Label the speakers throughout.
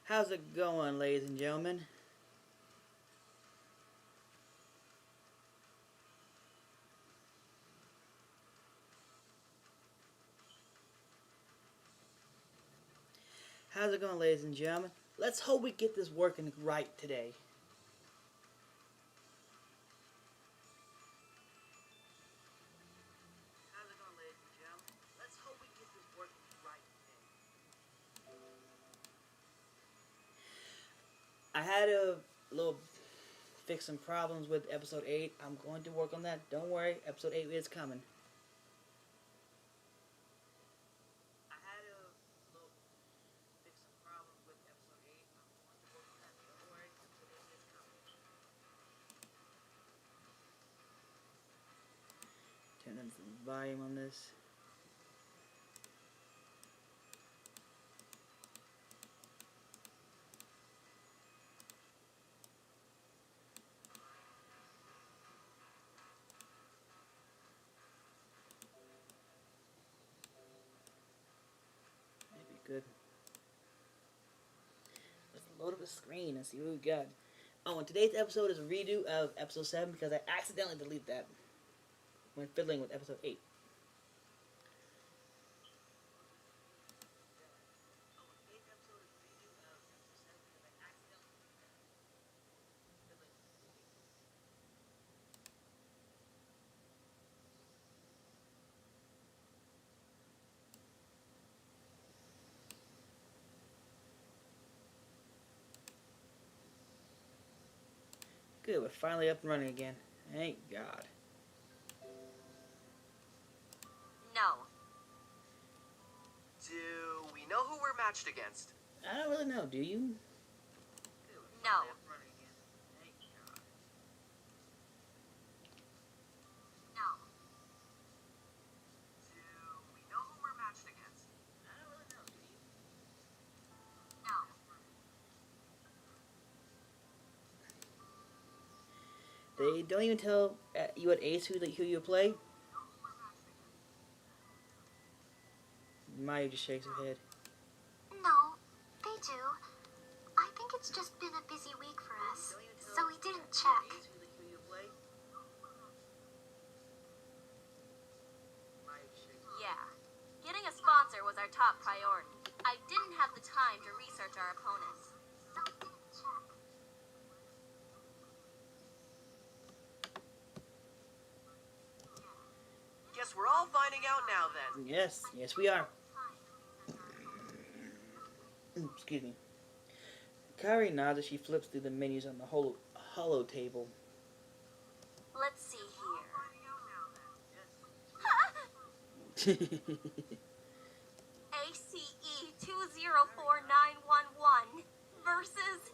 Speaker 1: How's it going, ladies and gentlemen? How's it going, ladies and gentlemen? Let's hope we get this working right today. How's it going, ladies and gentlemen? Let's hope we get this working right today. I had a little fix some problems with episode 8. I'm going to work on that. Don't worry, episode 8 is coming. I had a little fix some problems with episode 8. I'm going to work on that. Don't worry, episode 8 is coming. Turn on some volume on this. Maybe good. Let's load up a screen and see what we got. Oh, and today's episode is a redo of episode 7 because I accidentally deleted that when fiddling with episode 8. Good, we're finally up and running again. Thank God.
Speaker 2: No. Do we know who we're matched against?
Speaker 1: I don't really know, do you?
Speaker 2: No. No. Do we know who we're matched against?
Speaker 1: I don't really know, do you?
Speaker 2: No.
Speaker 1: They don't even tell you at Ace who you play? Maya just shakes her head.
Speaker 3: No, they do. I think it's just been a busy week for us, so we didn't check.
Speaker 2: Yeah. Getting a sponsor was our top priority. I didn't have the time to research our opponents.
Speaker 3: So we didn't check.
Speaker 2: Guess we're all finding out now then.
Speaker 1: Yes, yes we are. Excuse me. Kairi nods as she flips through the menus on the holo table.
Speaker 2: Let's see here. ACE 204911 versus...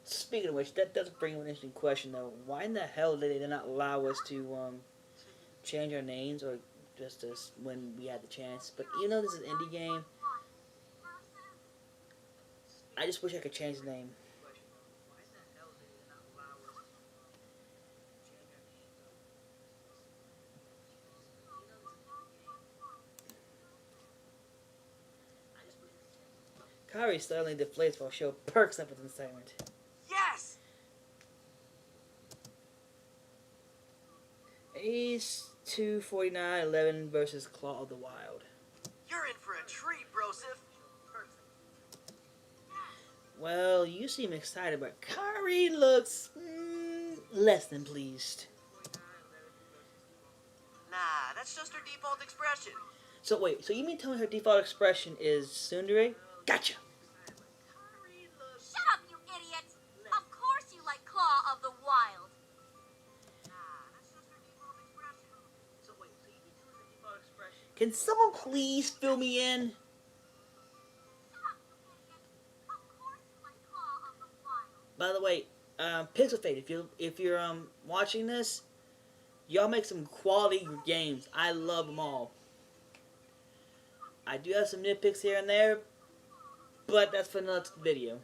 Speaker 1: Speaking of which, that does bring up an interesting question though. Why in the hell did they not allow us to change our names, or just as when we had the chance? But you know this is an indie game. I just wish I could change the name. Kairi suddenly deflates while Sho perks up with excitement.
Speaker 2: Yes!
Speaker 1: Ace 24911 versus Claw of the Wild.
Speaker 2: You're in for a treat, Broseph.
Speaker 1: Well, you seem excited, but Kairi looks less than pleased.
Speaker 2: Nah, that's just her default expression.
Speaker 1: So wait, so you mean tell me her default expression is tsundere? Gotcha!
Speaker 2: Shut up, you idiot! Of course you like Claw of the Wild. Nah, that's just her default expression.
Speaker 1: So wait, so you mean tell me her default expression? Can someone please fill me in? By the way, Pixel Fate, if you're watching this, y'all make some quality games. I love them all. I do have some nitpicks here and there, but that's for another video.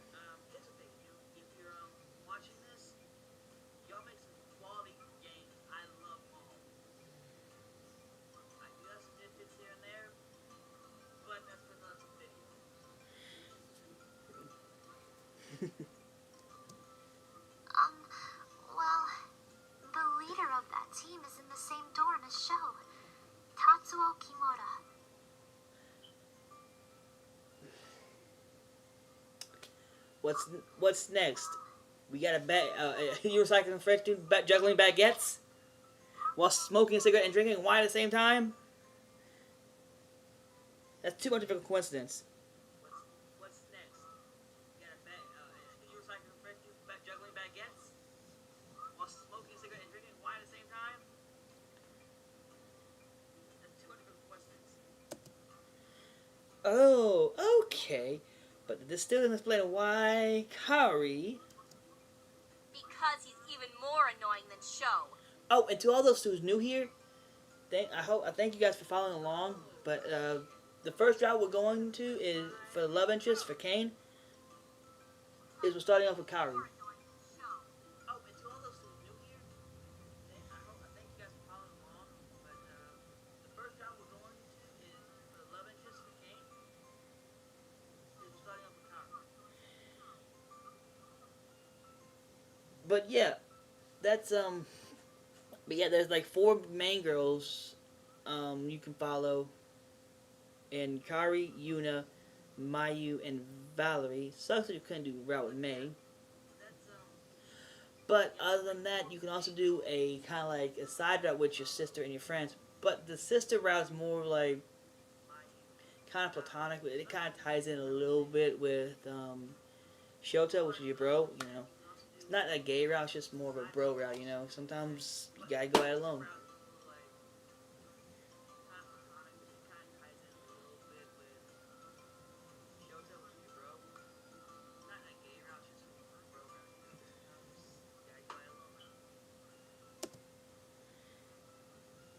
Speaker 3: Well, the leader of that team is in the same dorm as Sho. Tatsuo Kimura.
Speaker 1: What's next? We got a you recycling fresh dude juggling baguettes while smoking a cigarette and drinking wine at the same time. That's too much of a coincidence. What's next? We got a you recycling fresh dude juggling baguettes while smoking a cigarette and drinking wine at the same time. That's too much of a coincidence. Oh, okay. But this still doesn't explain why Kari.
Speaker 2: Because he's even more annoying than Sho.
Speaker 1: Oh, and to all those who's new here, I thank you guys for following along. But the first route we're going to is for the love interest for Kane. Is we're starting off with Kari. Oh, and to all those who's new here, I thank you guys for following along. But the first route we're going to is for the love interest for Kane. Is we're starting off with Kari. But yeah, that's But yeah, there's like 4 main girls you can follow. And Kari, Yuna, Mayu, and Valerie. Sucks that you couldn't do route with May. But other than that, you can also do a kind of like a side route with your sister and your friends. But the sister route is more like kind of platonic. It kind of ties in a little bit with Shota, which is your bro. You know, it's not a gay route; it's just more of a bro route. You know, sometimes you gotta go at it alone.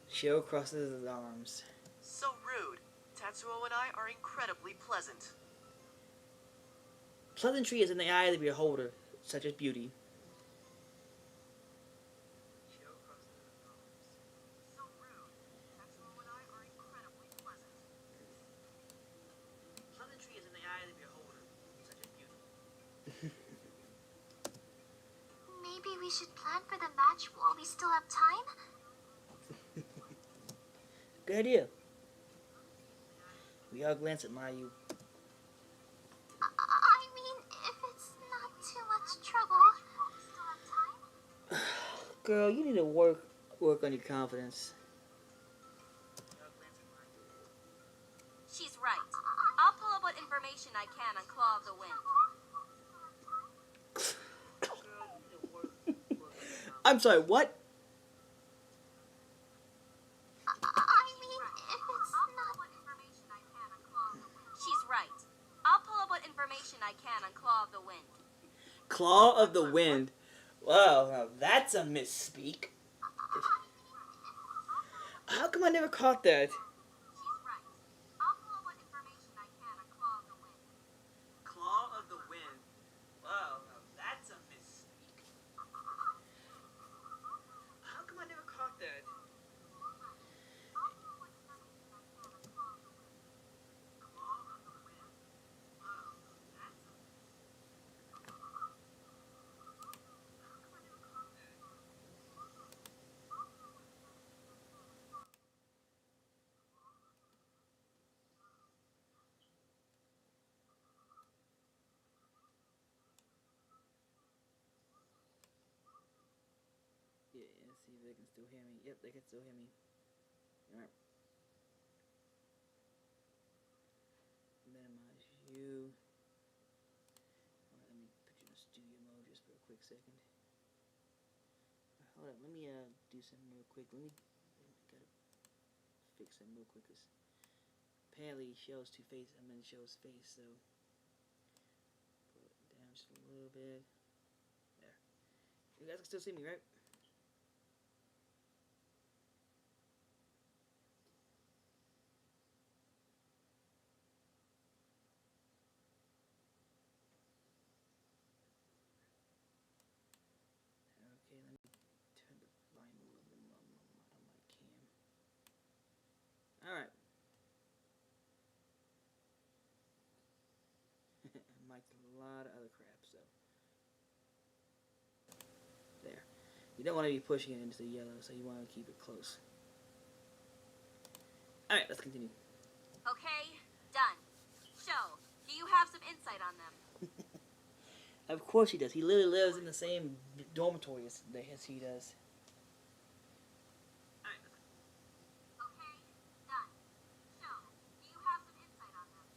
Speaker 1: Sho crosses his arms.
Speaker 4: So rude. Tatsuo and I are incredibly pleasant.
Speaker 1: Pleasantry is in the eye of the beholder, such as beauty.
Speaker 4: So rude. Tatsuo and I are incredibly pleasant.
Speaker 1: Pleasantry is in the eye of the beholder, such as beauty.
Speaker 3: Maybe we should plan for the match while we still have time?
Speaker 1: Good idea. We all glance at Mayu.
Speaker 3: I mean, if it's not too much trouble. We still have time?
Speaker 1: Girl, you need to work on your confidence.
Speaker 2: She's right. I'll pull up what information I can on Claw of the Wind.
Speaker 1: I'm sorry, what?
Speaker 2: She's right. I'll pull up what information I can on Claw of the Wind.
Speaker 1: Claw of the Wind. Wow, now that's a misspeak. How come I never caught that?
Speaker 2: She's right. I'll pull up what information I can on Claw of the Wind.
Speaker 1: Claw of the Wind. Wow, now that's a misspeak. How come I never caught that? Yeah, let's see if they can still hear me. Yep, they can still hear me. Alright. Minimize you. Alright, let me put you in studio mode just for a quick second. Hold on, let me do something real quick. Gotta fix something real quick. Cause apparently Shell's two-faced. I'm in Shell's face, so pull it down just a little bit. There. You guys can still see me, right? Okay, let me turn the volume a little bit more on my cam. Alright. like a lot of other crap. So there. You don't want to be pushing it into the yellow, so you want to keep it close. All right, let's continue.
Speaker 2: Okay, done. Show, do you have some insight on them?
Speaker 1: Of course he does. He literally lives in the same dormitory as he does.
Speaker 2: Okay, done. Show, do you have some insight on them?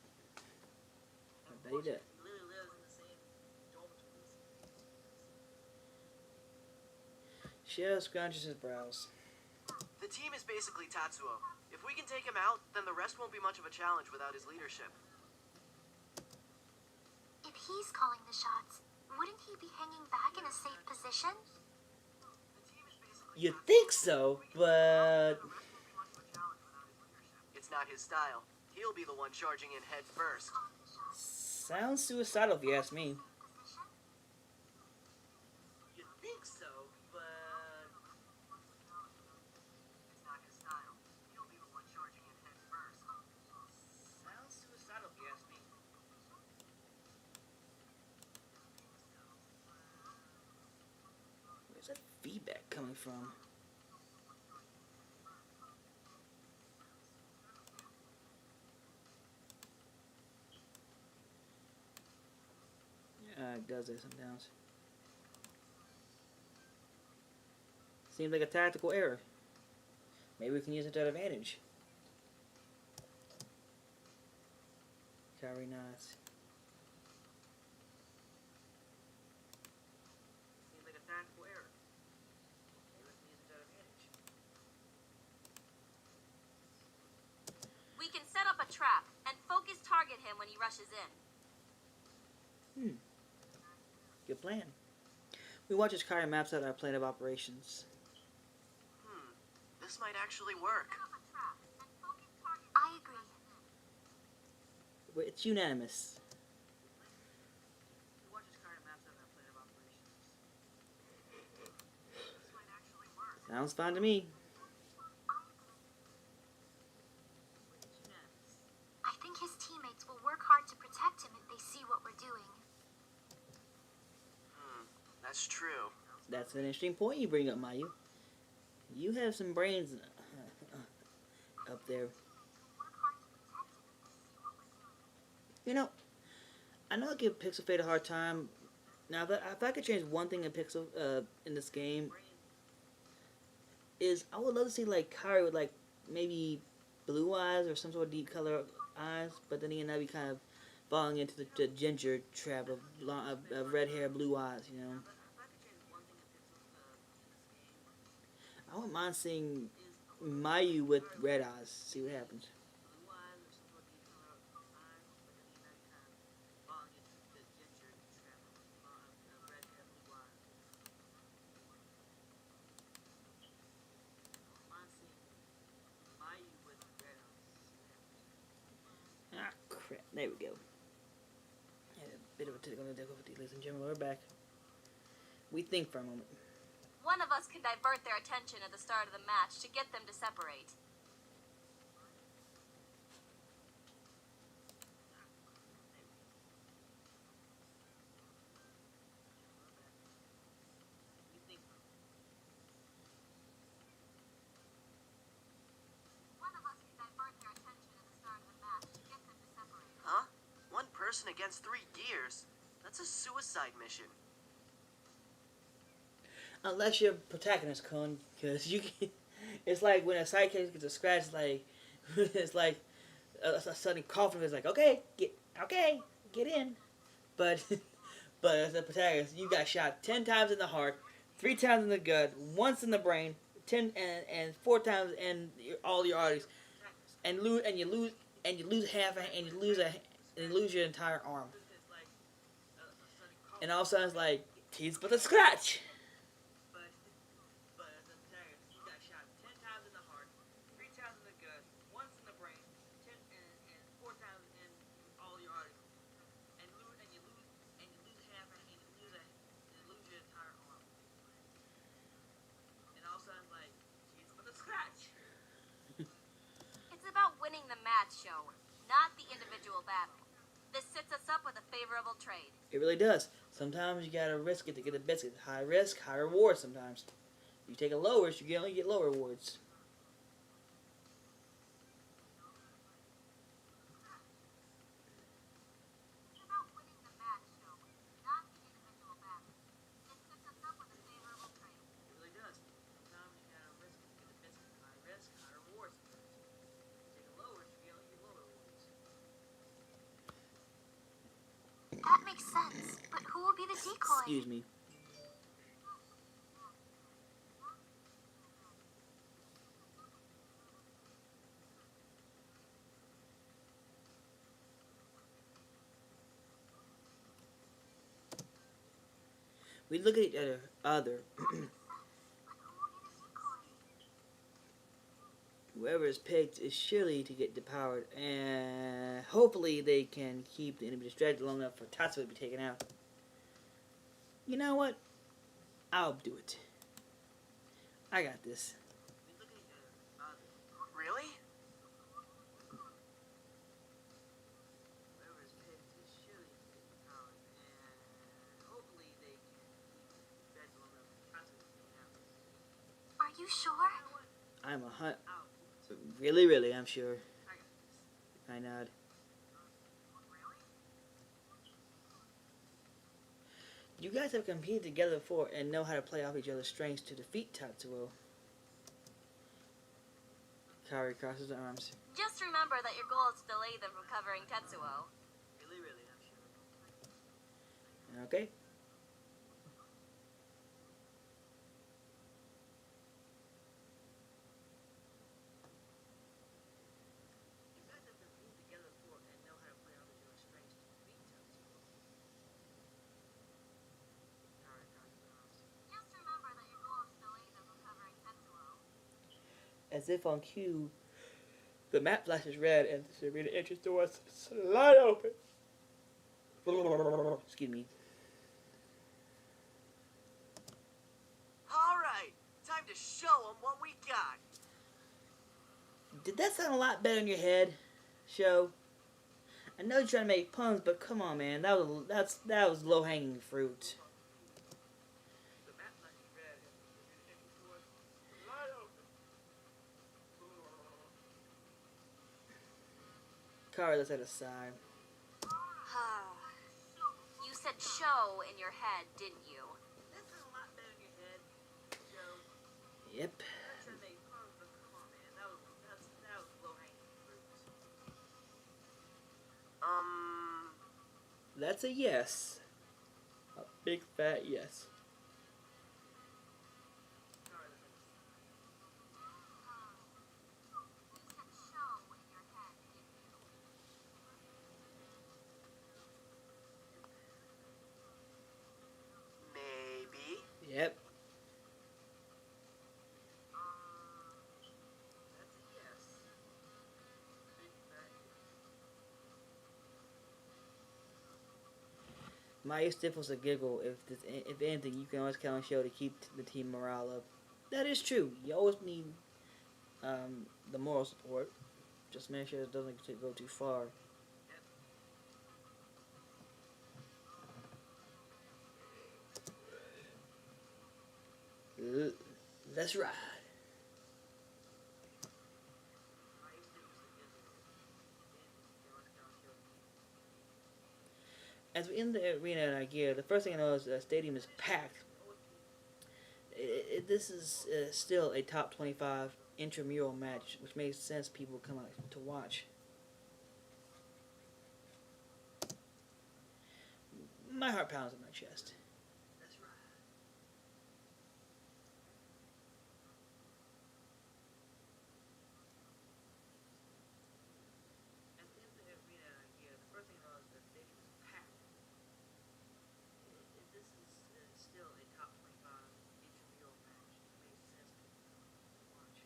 Speaker 1: I bet he does.
Speaker 5: He literally lives in the same dormitories.
Speaker 1: Shio scrunches his brows.
Speaker 5: The team is basically Tatsuo. If we can take him out, then the rest won't be much of a challenge without his leadership.
Speaker 3: If he's calling the shots, wouldn't he be hanging back in a safe position?
Speaker 5: The team is basically
Speaker 1: You think so, but
Speaker 5: the rest won't be much of a challenge without his leadership. It's not his style. He'll be the one charging in head first.
Speaker 1: sounds suicidal if you ask me.
Speaker 5: You think so, but it's not his style. He'll be the one charging in head first.
Speaker 1: Sounds suicidal if you ask me. Where's that feedback coming from? Yeah, it does that sometimes. Seems like a tactical error. Maybe we can use it to our advantage. Kyrie nods.
Speaker 5: Seems like a tactical error. Maybe we can use it to our advantage.
Speaker 2: We can set up a trap and focus target him when he rushes in.
Speaker 1: Good plan. We watch as Kyrie maps out our plan of operations.
Speaker 5: This might actually work.
Speaker 2: Set up a trap and focus target him.
Speaker 3: I agree.
Speaker 1: Well, it's unanimous.
Speaker 5: We watch as Kyrie maps out our plan of operations. This might actually work.
Speaker 1: Sounds fine to me.
Speaker 5: It's unanimous.
Speaker 3: I think his teammates will work hard to protect him if they see what we're doing.
Speaker 5: That's true.
Speaker 1: That's an interesting point you bring up, Mayu. You have some brains up there. You know, I know I give Pixel Fate a hard time. Now, if I could change one thing in Pixel in this game, is I would love to see like Kyrie with like maybe blue eyes or some sort of deep color eyes, but then again, that'd be kind of falling into the ginger trap of red hair, blue eyes. You know,
Speaker 5: If I could change one thing in this game,
Speaker 1: I wouldn't mind seeing Mayu with red eyes. See what happens.
Speaker 5: blue eyes or some sort of deep color eyes, but then again, that'd be kind of falling into the ginger trap of red hair, blue eyes. Mind seeing Mayu with red eyes.
Speaker 1: Ah, crap. There we go. Had a bit of a technical difficulty, ladies and gentlemen. We're back. We think for a moment.
Speaker 2: One of us can divert their attention at the start of the match to get them to separate.
Speaker 5: We think
Speaker 2: One of us can divert their attention at the start of the match to get them to separate.
Speaker 5: Huh? One person against 3 gears? That's a suicide mission.
Speaker 1: Unless you're protagonist, Kun, because you can, it's like when a sidekick gets a scratch, like it's like a sudden coughing. It's like okay, get in, but but as a protagonist, you got shot 10 times in the heart, 3 times in the gut, once in the brain, 10 and 4 times in all your arteries, and you lose half, and you lose your entire arm,
Speaker 5: It's like a sudden call.
Speaker 1: and all of a sudden it's like teeth but a scratch.
Speaker 5: But as a protagonist, you got shot 10 times in the heart, 3 times in the gut, once in the brain, 10 and 4 times in all your arteries, and you lose half, and you lose your entire arm. And all of a sudden, like, it's with a scratch.
Speaker 2: It's about winning the match, show, not the individual battle. This sets us up with a favorable trade.
Speaker 1: It really does. Sometimes you gotta risk it to get the biscuit. High risk, high reward sometimes. If you take a low risk, you can only get low rewards.
Speaker 2: It's about winning the match, though, not the individual battle. This sets us up with a favorable trade.
Speaker 5: It really does. Sometimes you gotta risk it to get the biscuit. High risk, high reward sometimes. Take a low risk, you only get low rewards.
Speaker 3: That makes sense. But who will be the decoy?
Speaker 1: Excuse me. We look at each other. Whoever is picked is surely to get depowered, and hopefully they can keep the enemy distracted long enough for Tatsuo to be taken out. You know what? I'll do it. I got this.
Speaker 5: We look at each other. Really? Whoever is picked is surely to get depowered, and hopefully they can keep the distracted long enough for Tatsuo to be taken out.
Speaker 3: Are you sure?
Speaker 5: You know what?
Speaker 1: I'm a hunt.
Speaker 5: I'll do it.
Speaker 1: Really, I'm sure.
Speaker 5: I got this.
Speaker 1: I nod. You guys have competed together before and know how to play off each other's strengths to defeat Tatsuo. Kaori crosses her arms.
Speaker 2: Just remember that your goal is to delay them from covering Tetsuo.
Speaker 5: Really, I'm sure.
Speaker 1: Okay.
Speaker 5: You guys have competed together before and know how to play off each other's strengths to defeat Tatsuo. Kaori crosses her arms.
Speaker 2: Just remember that your goal is to delay them from covering Tetsuo.
Speaker 1: As if on cue, the map flashes red and the arena entrance doors slide open. Excuse me.
Speaker 5: Alright, time to show them what we got.
Speaker 1: Did that sound a lot better in your head, Show? I know you're trying to make puns, but come on, man. That was low hanging fruit.
Speaker 5: The map flashes red and the entrance doors slide open.
Speaker 1: Kaori lets out a sigh.
Speaker 2: You said show in your head, didn't you?
Speaker 5: That sounds a lot better in your head, Joe.
Speaker 1: Yep.
Speaker 5: I'm trying to make puns, but come on, man. That was low hanging fruit.
Speaker 1: That's a yes. A big fat yes.
Speaker 5: Sorry, that's a
Speaker 2: You said show in your head, didn't you?
Speaker 5: maybe.
Speaker 1: Yep.
Speaker 5: That's a yes. Big fat yes.
Speaker 1: Maya stifles a giggle. If anything, you can always count on Show to keep the team morale up. That is true. You always need the moral support. Just make sure it doesn't go too far. Let's ride. As we enter the arena in Nagoya, the first thing I know is the stadium is packed. This is still a top 25 intramural match, which makes sense people come out to watch. My heart pounds in my chest.
Speaker 5: That's right. As we enter the arena here, the first thing I know is the stadium is packed. This is still a top 25 intramural match. It makes sense to watch.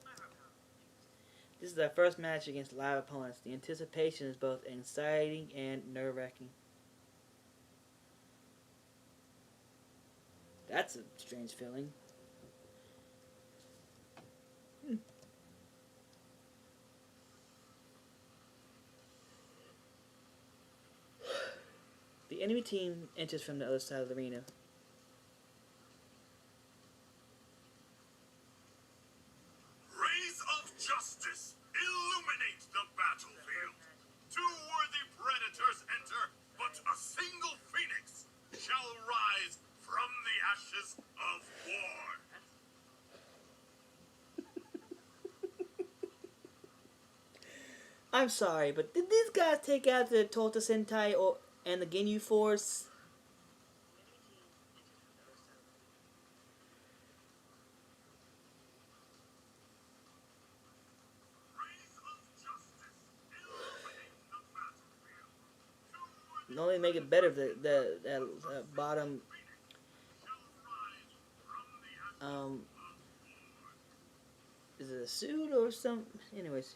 Speaker 5: My heart pounds.
Speaker 1: This is our first match against live opponents. The anticipation is both exciting and nerve-wracking. That's a strange feeling. The enemy team enters from the other side of the arena.
Speaker 6: Rays of justice illuminate the battlefield. Two worthy predators enter, but a single phoenix shall rise from the ashes of war.
Speaker 1: I'm sorry, but did these guys take out the Tota Sentai or and the Ginyu Force?
Speaker 6: Rays of justice illuminate the battlefield. Two worthy
Speaker 1: Not only make it better, the bottom
Speaker 6: shall rise from the ashes.
Speaker 1: is it a suit or something? Anyways,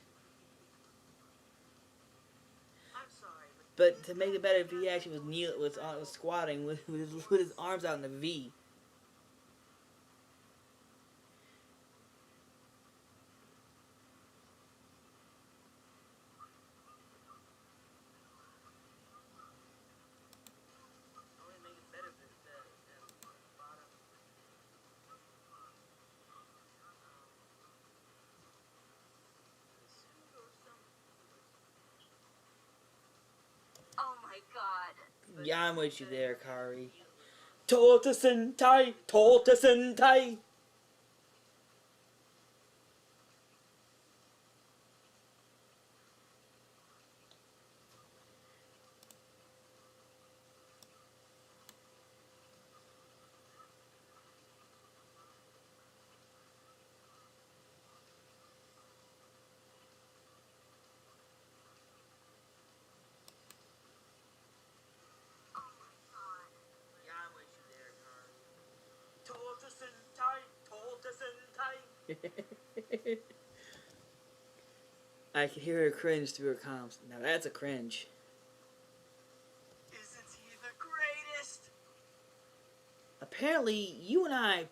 Speaker 5: I'm sorry, but
Speaker 1: but to make it better, if he actually was squatting with his arms out in the V.
Speaker 5: only make it better the bottom. Suit or something.
Speaker 2: Oh my god.
Speaker 1: Yeah, I'm with you there, Kari. Tota Sentai, Tota Sentai.
Speaker 5: Yeah, I'm with you there, Carl. Tota Sentai, Tota Sentai.
Speaker 1: I can hear her cringe through her comms. Now that's a cringe.
Speaker 5: Isn't he the greatest?
Speaker 1: Apparently, you and I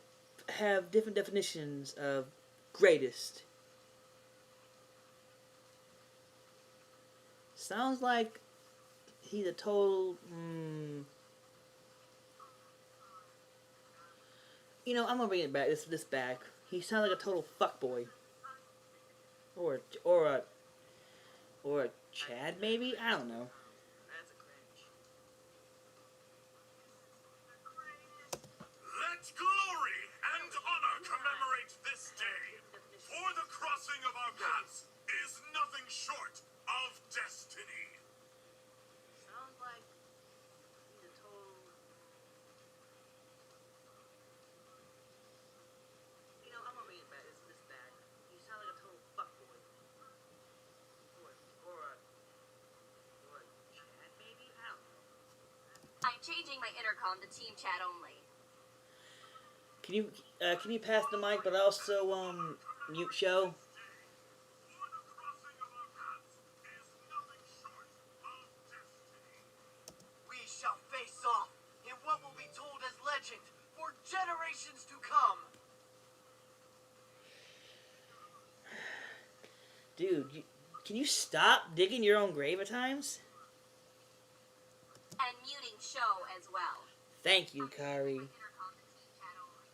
Speaker 1: have different definitions of greatest. Sounds like he's a total. You know, I'm gonna bring it back. This back. He sounds like a total fuckboy. Or a Chad maybe. I don't know.
Speaker 5: That's a cringe.
Speaker 6: Let glory and honor commemorate this day. For the crossing of our paths is nothing short of destiny.
Speaker 5: Sounds like he's a total. You know, I'm gonna bring it back. This back. You sound like a total fuckboy. Or a Chad maybe? I don't know.
Speaker 2: I'm changing my intercom to team chat only.
Speaker 1: Can you pass the mic, but also mute show?
Speaker 6: For the crossing of our paths is nothing short of destiny.
Speaker 7: We shall face off in what will be told as legend for generations to come.
Speaker 1: Dude, can you stop digging your own grave at times?
Speaker 2: And muting show as well.
Speaker 1: Thank you, Kari.
Speaker 2: Intercom to team chat only.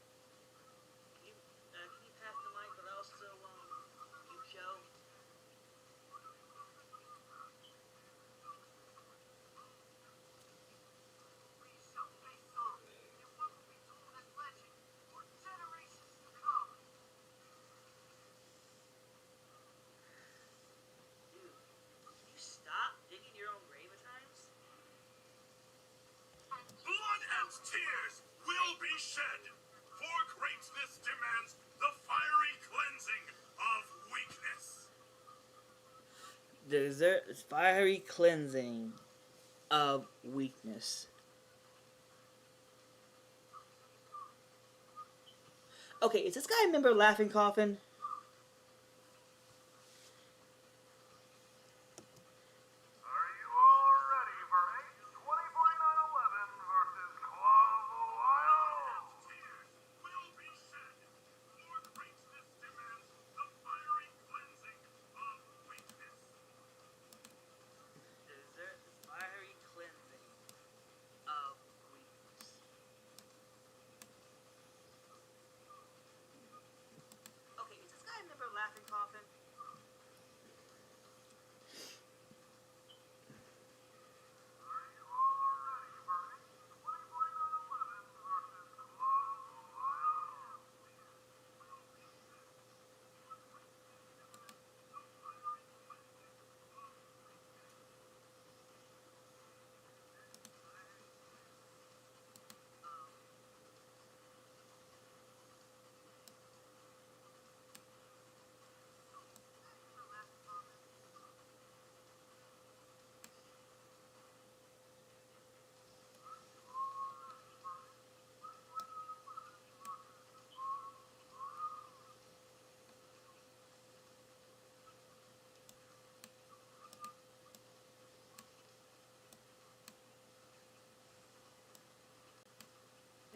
Speaker 5: Can you pass the mic, but also mute show?
Speaker 7: We shall face off in what will be told as legend for generations to come.
Speaker 5: Dude, can you stop digging your own grave at times?
Speaker 6: Blood and tears will be shed. For greatness demands the fiery cleansing of weakness.
Speaker 1: The fiery cleansing of weakness. Okay, is this guy a member of Laughing Coffin?
Speaker 6: Are you all ready for H 204911 versus Claw of the Wild? Tears will be shed. For greatness demands the fiery cleansing of weakness.
Speaker 5: Desert fiery cleansing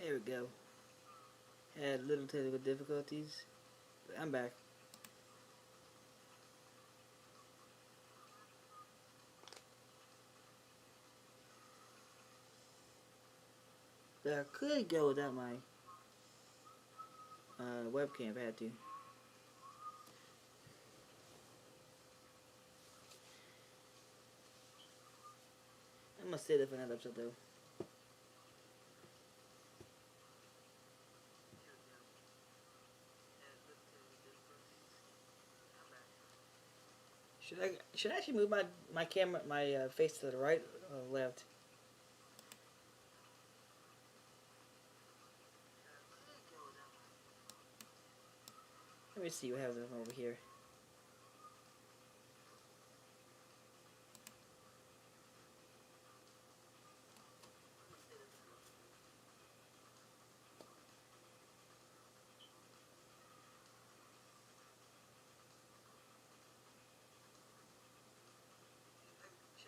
Speaker 1: There we go. Had little technical difficulties. But I'm back. But I could go without my webcam if I had to. I'm gonna save that for another episode though. Should I actually move my camera, my face to the right or left? Let me see what happens over here.
Speaker 5: Should I actually move my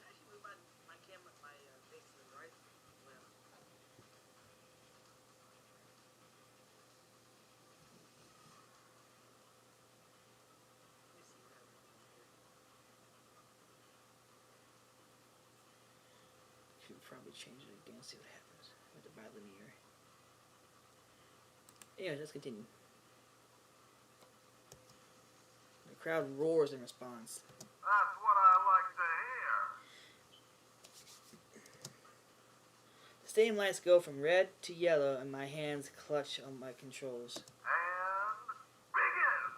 Speaker 5: camera, my face to the right? Well, let me see what happens here.
Speaker 1: Should probably change it again, see what happens with the bilinear. Anyways, let's continue. The crowd roars in response.
Speaker 7: That's what I like to hear.
Speaker 1: The stadium lights go from red to yellow, and my hands clutch on my controls.
Speaker 7: And begin.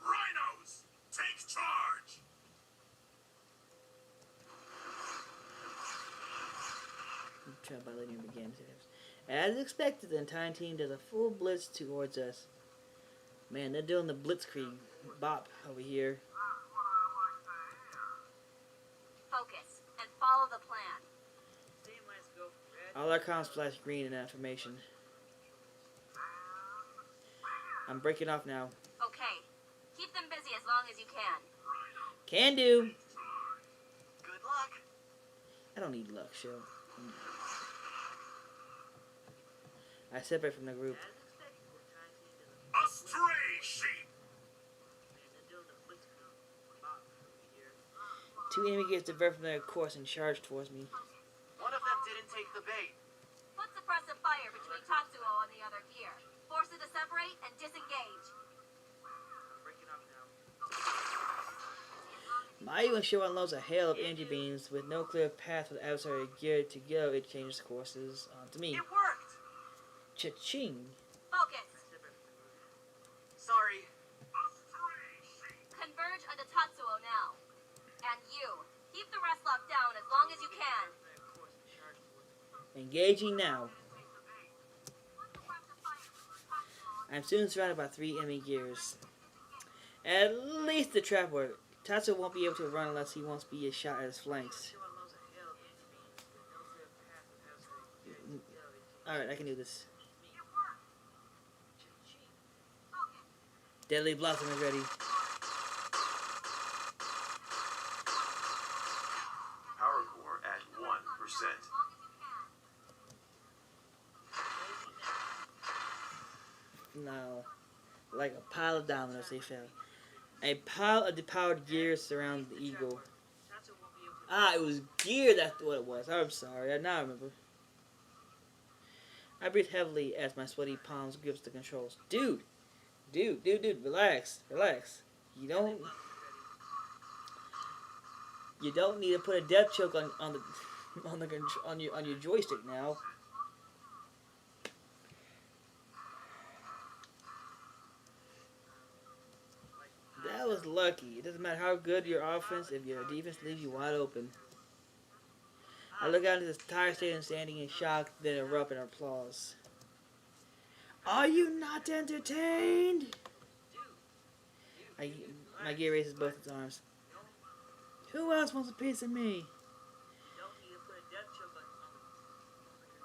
Speaker 6: Rhinos, take charge!
Speaker 1: Try bilinear again. As expected, the entire team does a full blitz towards us. Man, they're doing the blitzkrieg bop over here.
Speaker 7: That's what I like to hear.
Speaker 2: Focus and follow the plan.
Speaker 5: Same lights go from red.
Speaker 1: All our comms flash green in affirmation. I'm breaking off now.
Speaker 2: Okay. Keep them busy as long as you can.
Speaker 1: Can do.
Speaker 5: Good luck.
Speaker 1: I don't need luck, show. I separate from the group.
Speaker 5: As expected, the entire team does a
Speaker 6: A stray sheep!
Speaker 5: man, they're doing the blitzkrieg bop over here.
Speaker 1: Two enemy gears divert from their course and charge towards me.
Speaker 5: One of them didn't take the bait.
Speaker 2: Put suppressive fire between Tatsuo and the other gear. Force it to separate and disengage.
Speaker 5: I'm breaking off now.
Speaker 1: Mayu and Sho unloads a hail of energy beams with no clear path for the adversary gear to go. It changes courses onto me.
Speaker 5: It worked.
Speaker 1: Cha-ching.
Speaker 2: Focus.
Speaker 5: Separate from the group. Sorry.
Speaker 6: A stray sheep!
Speaker 2: Converge onto Tatsuo now. And you. Keep the rest locked down as long as you can.
Speaker 5: Their course and charge towards me.
Speaker 1: Engaging now. I'm soon surrounded by three enemy gears. At least the trap worked. Tatsuo won't be able to run unless he wants to be a shot at his flanks.
Speaker 5: Sho unloads a hail of energy beams with no clear path for the adversary gear to go. It changes
Speaker 1: Alright, I can do this.
Speaker 5: Cha-ching.
Speaker 1: Deadly Blossom is ready.
Speaker 6: Power core at 1%.
Speaker 1: No. Like a pile of dominoes, they fell. A pile of depowered gears surrounds the eagle.
Speaker 5: Tatsuo won't be able to.
Speaker 1: Ah, it was gear, that's what it was. I'm sorry, now I remember. I breathe heavily as my sweaty palms grips the controls. Dude, relax. You don't need to put a death choke on your joystick now. That was lucky. It doesn't matter how good your offense if your defense leaves you wide open. I look out into the entire stadium standing in shock, then erupt in applause. Are you not entertained? My gear raises both its arms. Who else wants a piece of me?
Speaker 5: Don't need to put a death choke on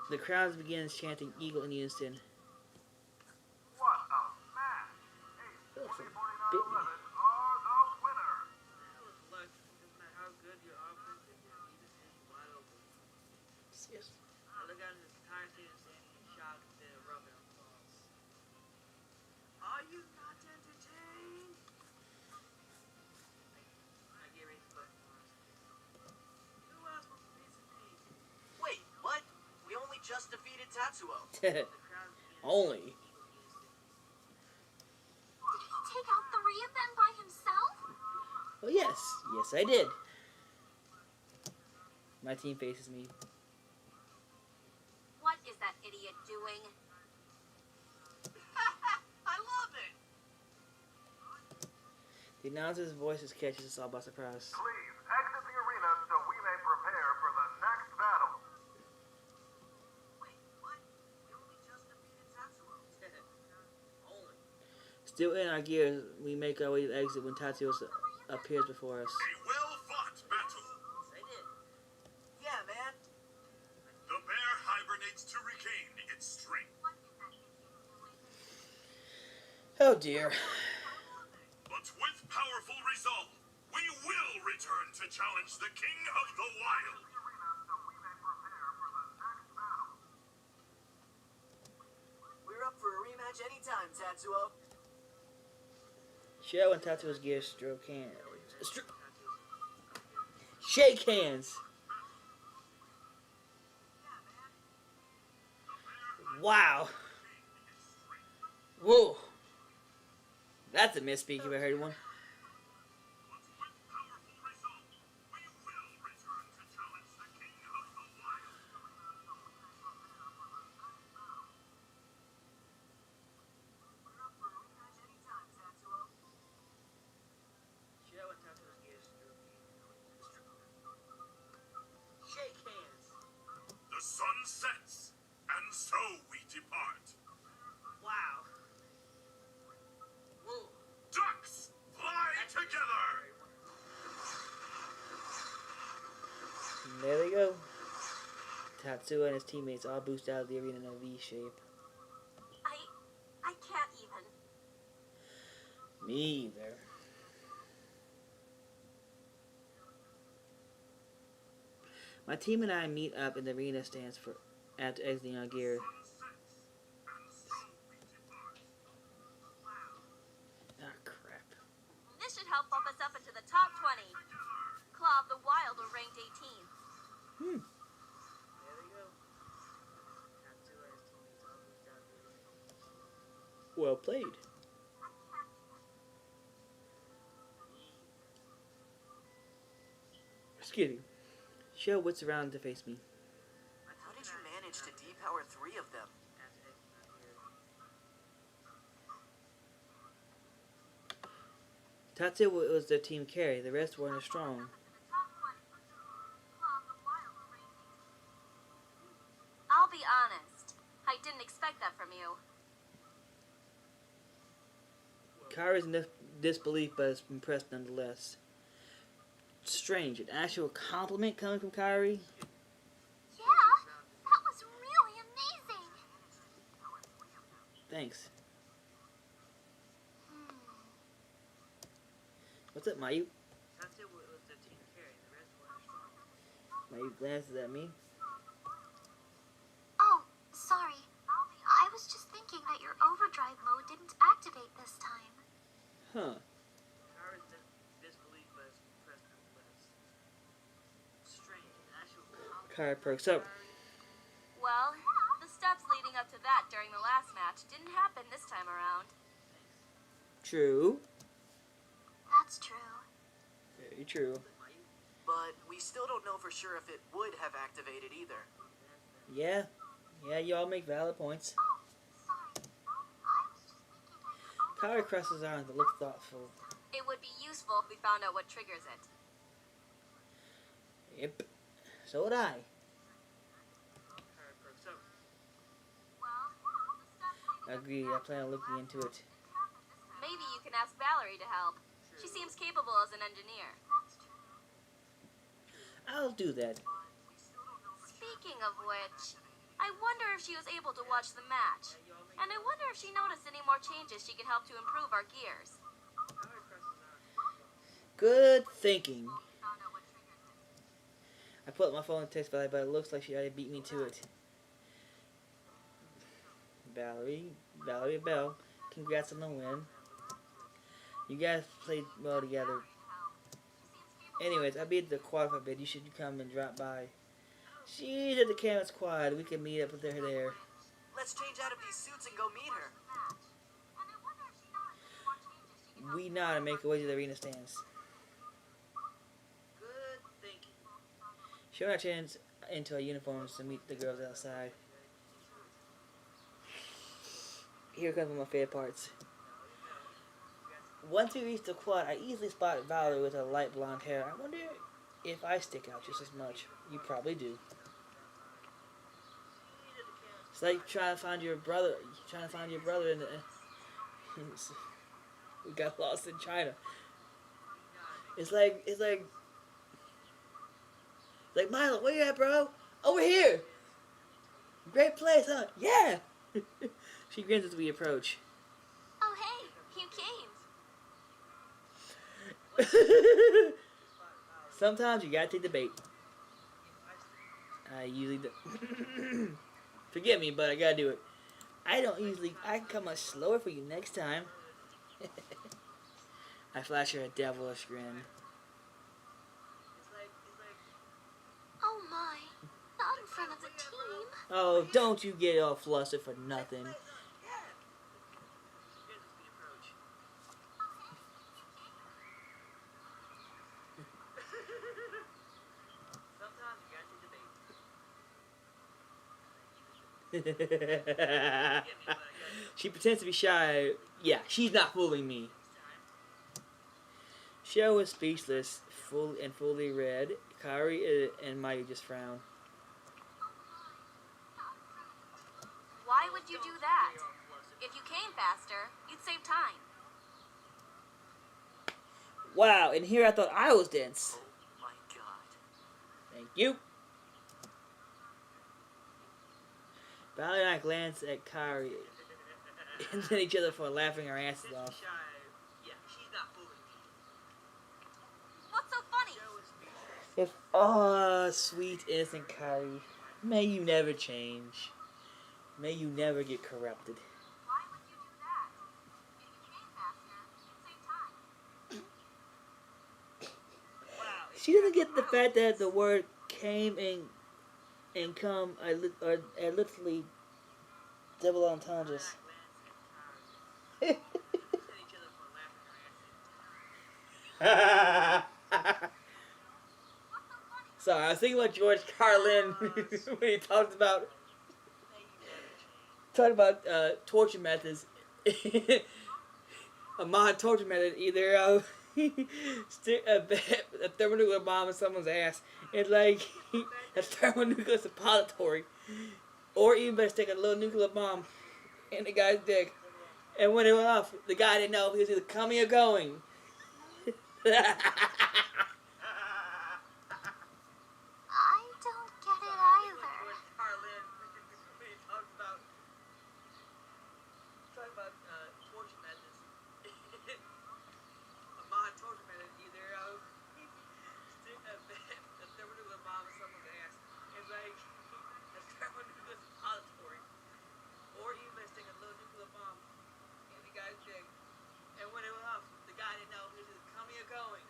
Speaker 1: The crowd begins chanting Eagle in unison.
Speaker 7: What a match. Ace
Speaker 1: Awesome.
Speaker 7: 204911 are the winner.
Speaker 5: That was luck. Doesn't matter how good your offense is, your defense is wide open.
Speaker 1: Yes.
Speaker 5: defeated Tatsuo.
Speaker 1: Only.
Speaker 3: Did he take out 3 of them by himself?
Speaker 1: Oh yes, yes I did. My team faces me.
Speaker 2: What is that idiot doing?
Speaker 5: I love it.
Speaker 1: The announcer's voice catches us all by surprise.
Speaker 7: Please exit the arena so we may prepare for the next battle.
Speaker 5: Wait, what? We only just defeated Tatsuo. Only.
Speaker 1: Still in our gears, we make our way to the exit when Tatsuo appears before us.
Speaker 6: A well-fought battle.
Speaker 5: They did. Yeah, man.
Speaker 6: The bear hibernates to regain its strength.
Speaker 1: Oh dear.
Speaker 6: But with powerful resolve, we will return to challenge the King of the Wild.
Speaker 5: We're up for a rematch anytime, Tatsuo.
Speaker 1: Shell and Tatsuo's gears stroke hands. Shake hands. Wow. Whoa. That's a misspeak if I heard one.
Speaker 6: But with powerful resolve, we will return to challenge the King of the Wild.
Speaker 5: We're up for a rematch anytime, Tatsuo.
Speaker 1: Shell and Tatsuo's gears shake hands.
Speaker 6: The sun sets, and so we depart.
Speaker 1: Wow. Whoa.
Speaker 6: Ducks, fly together!
Speaker 1: And there they go. Tatsuo and his teammates all boost out of the arena in a V shape.
Speaker 2: I can't even.
Speaker 1: Me either. My team and I meet up in the arena stands for after exiting our gear. Ah, crap.
Speaker 2: This should help bump us up into the top 20. Claw of the Wild are ranked 18th.
Speaker 1: Hmm.
Speaker 5: There they go. Tatsuo and his teammates all moved out of the arena.
Speaker 1: Well played. Excuse me. Shell wits around to face me.
Speaker 5: How did you manage to depower 3 of them?
Speaker 1: Tatsuo was their team carry. The rest weren't as strong.
Speaker 2: I'll be honest. I didn't expect that from you.
Speaker 1: Kairi's in disbelief, but is impressed nonetheless. Strange, an actual compliment coming from Kairi?
Speaker 3: Yeah, that was really amazing.
Speaker 1: Thanks. What's up, Mayu?
Speaker 5: Tatsuo was the team carry. The rest weren't strong.
Speaker 1: Mayu glances at me.
Speaker 3: Oh, sorry. I was just thinking that your overdrive mode didn't activate this time.
Speaker 1: Huh.
Speaker 5: Kairi's disbelief, but is impressed nonetheless. Strange, an actual compliment.
Speaker 1: Kairi perks up.
Speaker 2: Well, the steps leading up to that during the last match didn't happen this time around.
Speaker 1: True.
Speaker 3: That's true.
Speaker 1: Very true.
Speaker 5: But we still don't know for sure if it would have activated either.
Speaker 1: Yeah. Yeah, you all make valid points.
Speaker 3: Sorry. I was just thinking that your
Speaker 1: Kairi crosses her arms but looks thoughtful.
Speaker 2: It would be useful if we found out what triggers it.
Speaker 1: Yep. So would I.
Speaker 5: Kairi perks up.
Speaker 2: Well, the steps leading up to
Speaker 1: Agreed. I
Speaker 2: that
Speaker 1: plan on looking into it.
Speaker 2: Maybe you can ask Valerie to help. She seems capable as an engineer.
Speaker 1: I'll do that.
Speaker 2: Speaking of which, I wonder if she was able to watch the match. And I wonder if she noticed any more changes she could help to improve our gears.
Speaker 5: Kairi presses on.
Speaker 1: Good thinking.
Speaker 2: Found out what triggers it.
Speaker 1: I put up my phone and text Valerie, but it looks like she already beat me to it. Valerie and Belle, congrats on the win. You guys played well together. Anyways, I beat the qualified bid. You should come and drop by. She's at the Canvas Quad. We can meet up with her there.
Speaker 5: Let's change out of these suits and go meet her.
Speaker 1: We know how to make our way to the arena stands.
Speaker 5: Good thinking.
Speaker 1: Show our chance into our uniforms to meet the girls outside. Here comes one of my favorite parts. Once we reach the quad, I easily spot Valerie with her light blonde hair. I wonder if I stick out just as much. You probably do. It's like trying to find your brother. In the. We got lost in China. It's like Milo, where you at, bro? Over here. Great place, huh? Yeah. She grins as we approach.
Speaker 2: Oh, hey, you came.
Speaker 1: Sometimes you gotta take the bait. I usually do. Forgive me, but I gotta do it. I can come much slower for you next time. I flash her a devilish grin.
Speaker 3: Oh my, not in front of the team.
Speaker 1: Oh, don't you get all flustered for nothing. She pretends to be shy. Yeah, she's not fooling me. Shell was speechless, fully read. Kaori and Mayu just frown.
Speaker 2: Why would you do that? If you came faster, you'd save time.
Speaker 1: Wow, and here I thought I was dense.
Speaker 5: Oh my god.
Speaker 1: Thank you. Valerie and I glance at Kaori and then each other for laughing our asses off.
Speaker 5: Yeah, she's not fooling me.
Speaker 2: What's so funny?
Speaker 1: If oh, sweet innocent Kaori, may you never change. May you never get corrupted.
Speaker 2: Why would you do that? If you came faster, you'd save time.
Speaker 5: Wow.
Speaker 1: She doesn't get the fact that the word came and come are literally double entendres. Sorry, I was thinking about George Carlin when he talked about torture methods. A mod torture method, either stick a thermonuclear bomb in someone's ass, and like a thermonuclear suppository, or even better, stick a little nuclear bomb in the guy's dick, and when it went off, the guy didn't know if he was either coming or going.
Speaker 3: I don't get it either.
Speaker 5: Carlin, when he talks about torture methods. A mod torture method, either stick a thermonuclear bomb in someone's ass, and like a thermonuclear suppository, or even stick a little nuclear bomb in the guy's dick, and when it went off, the guy didn't know if he was either coming or going.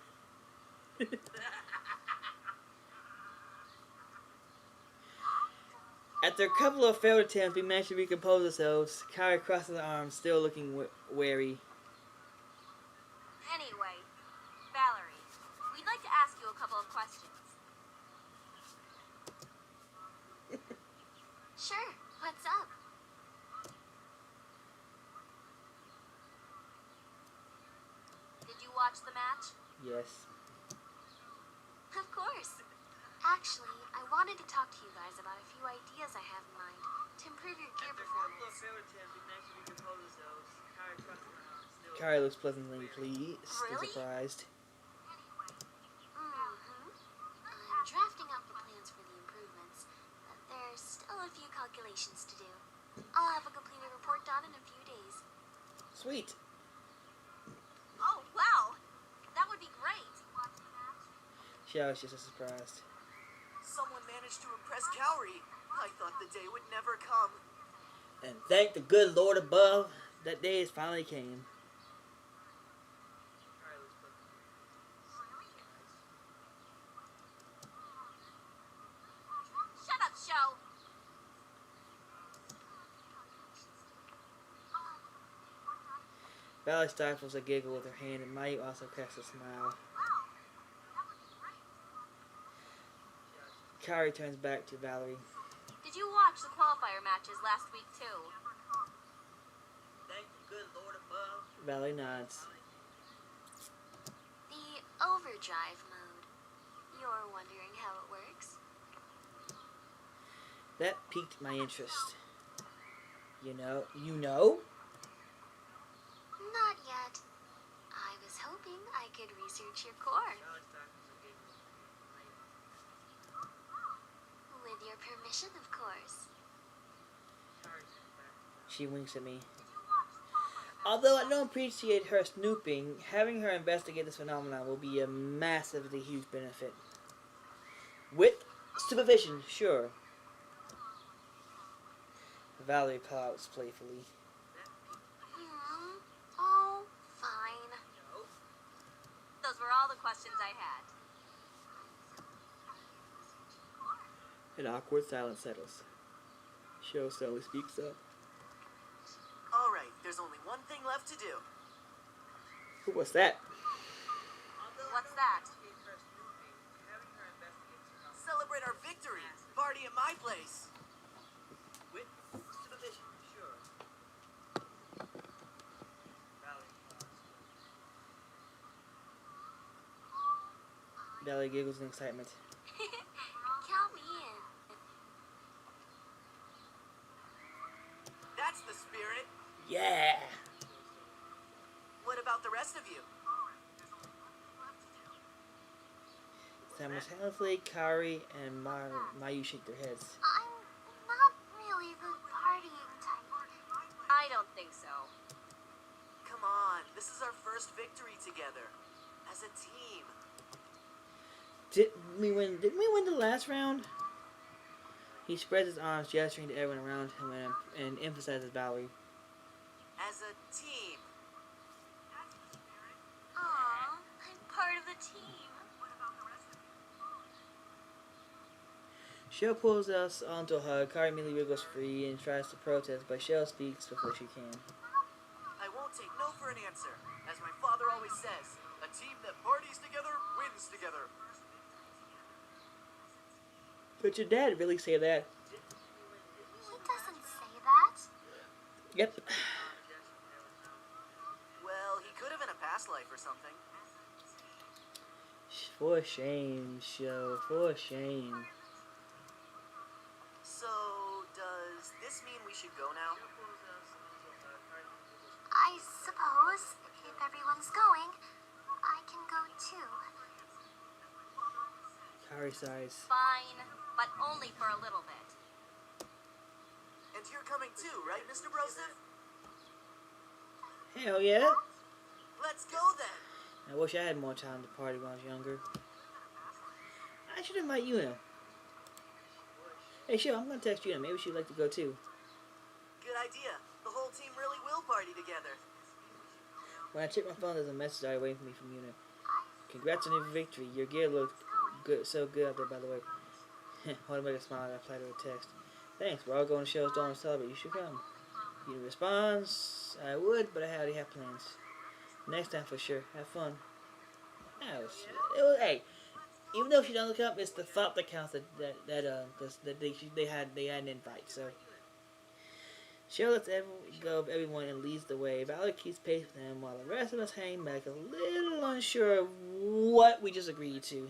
Speaker 1: After a couple of failed attempts, we managed to recompose ourselves. Kaori crosses her arms, still looking wary.
Speaker 2: Anyway, Valerie, we'd like to ask you a couple of questions.
Speaker 3: Sure, what's up?
Speaker 2: Did you watch the match?
Speaker 1: Yes.
Speaker 3: Of course. Actually, I wanted to talk to you guys about a few ideas I have in mind to improve your gear
Speaker 5: After a couple of
Speaker 3: performance.
Speaker 5: failed attempts, we managed to recompose ourselves. Kaori crosses her arms, still.
Speaker 1: Kaori looks pleasantly pleased and
Speaker 2: Really?
Speaker 1: surprised.
Speaker 3: I'm drafting up the plans for the improvements, but there's still a few calculations to do. I'll have a completed report done in a few days.
Speaker 1: Sweet.
Speaker 2: Oh, wow! That would be great!
Speaker 1: She was just as surprised.
Speaker 5: Someone managed to impress Kaori. I thought the day would never come.
Speaker 1: And thank the good Lord above, that day has finally came.
Speaker 2: Shut up, Show!
Speaker 1: Valerie stifles a giggle with her hand, and Mayu also cracks a smile. Kairi turns back to Valerie.
Speaker 2: Did you watch the qualifier matches last week too?
Speaker 5: Thank the good Lord above.
Speaker 1: Valerie nods.
Speaker 3: The overdrive mode. You're wondering how it works?
Speaker 1: That piqued my interest. You know?
Speaker 3: Not yet. I was hoping I could research your core.
Speaker 5: Charlie stifles a giggle.
Speaker 3: With your permission, of course.
Speaker 5: Kairi turns back.
Speaker 1: She winks at me. Although I don't appreciate her snooping, having her investigate this phenomenon will be a massively huge benefit. With supervision, sure. Valerie pouts playfully.
Speaker 3: Oh, fine.
Speaker 2: Those were all the questions I had.
Speaker 1: An awkward silence settles. Sho slowly speaks up.
Speaker 8: Alright, there's only one thing left to do.
Speaker 1: What's that?
Speaker 2: What's that?
Speaker 5: Having her investigate some
Speaker 8: Celebrate our victory! Party at my place!
Speaker 5: with supervision, sure. Valerie nods.
Speaker 1: Valerie giggles in excitement.
Speaker 3: Count me in.
Speaker 8: That's the spirit!
Speaker 1: Yeah!
Speaker 8: What about the rest of you?
Speaker 1: Simultaneously, Kairi and Mayu shake their heads.
Speaker 3: I'm not really the partying type.
Speaker 2: I don't think so.
Speaker 8: Come on, this is our first victory together. As a team.
Speaker 1: Didn't we win the last round? He spreads his arms, gesturing to everyone around him and emphasizes Valerie.
Speaker 8: As a team.
Speaker 3: Aw, I'm part of the team.
Speaker 1: Shell pulls us onto a hug. Kairi immediately wriggles free and tries to protest, but Shell speaks before she can.
Speaker 8: I won't take no for an answer. As my father always says, a team that parties together wins together.
Speaker 1: But your dad really say that?
Speaker 3: He doesn't say that.
Speaker 1: Yep.
Speaker 8: Well, he could have in a past life or something.
Speaker 1: For shame, Shell. For shame.
Speaker 8: So, does this mean we should go now?
Speaker 3: I suppose if everyone's going, I can go too.
Speaker 1: Kairi sighs.
Speaker 2: Fine, but only for a little bit.
Speaker 8: And you're coming too, right, Mr. Broseph?
Speaker 1: Hell yeah.
Speaker 8: Let's go then!
Speaker 1: I wish I had more time to party when I was younger. I should invite you in. Hey, Shell, I'm gonna text you in. Maybe she'd like to go too.
Speaker 8: Good idea. The whole team really will party together.
Speaker 1: When I check my phone, there's a message already waiting for me from Una. Congrats on your victory. Your gear looked good, so good out there, by the way. Hold on, make a smile. I replied to her text. Thanks. We're all going to Shell's Dawn to celebrate. You should come. Una responds, I would, but I already have plans. Next time for sure. Have fun. It was, hey, even though she doesn't come, it's the thought that counts. That they had an invite. So Shell lets go of everyone and leads the way. Valerie keeps pace with him while the rest of us hang back, a little unsure of what we just agreed to.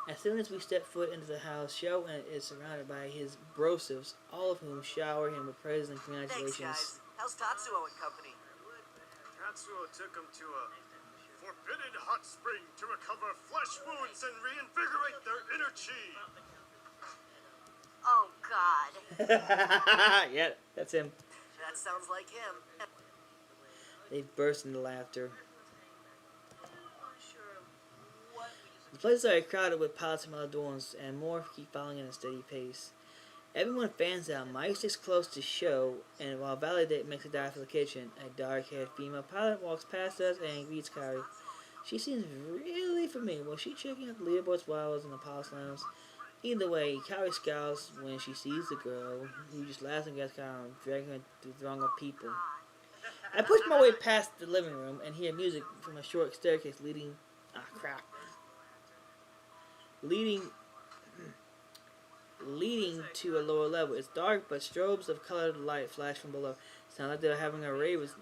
Speaker 1: As soon as we step foot into the house, Shell is surrounded by his brosifs, all of whom shower him with praises and
Speaker 8: Thanks,
Speaker 1: congratulations.
Speaker 8: guys. How's Tatsuo and company?
Speaker 6: Tatsuo took him to a forbidden hot spring to recover flesh wounds and reinvigorate their inner chi.
Speaker 2: Oh, God.
Speaker 1: Yeah, that's him.
Speaker 8: That sounds like him.
Speaker 1: They burst into laughter. The places are crowded with pilots and Maldoans, and more keep following at a steady pace. Everyone fans out. Mike sticks close to Sho, and while Validate makes a dive for the kitchen, a dark-haired female pilot walks past us and greets Kairi. She seems really familiar. Was she checking out the leaderboards while I was in the pilot's lounge? Either way, Kaori scowls when she sees the girl, who just laughs and gets kind of dragging her through the throng of people. I push my way past the living room and hear music from a short staircase leading leading to a lower level. It's dark, but strobes of colored light flash from below. Sound like they're having a rave.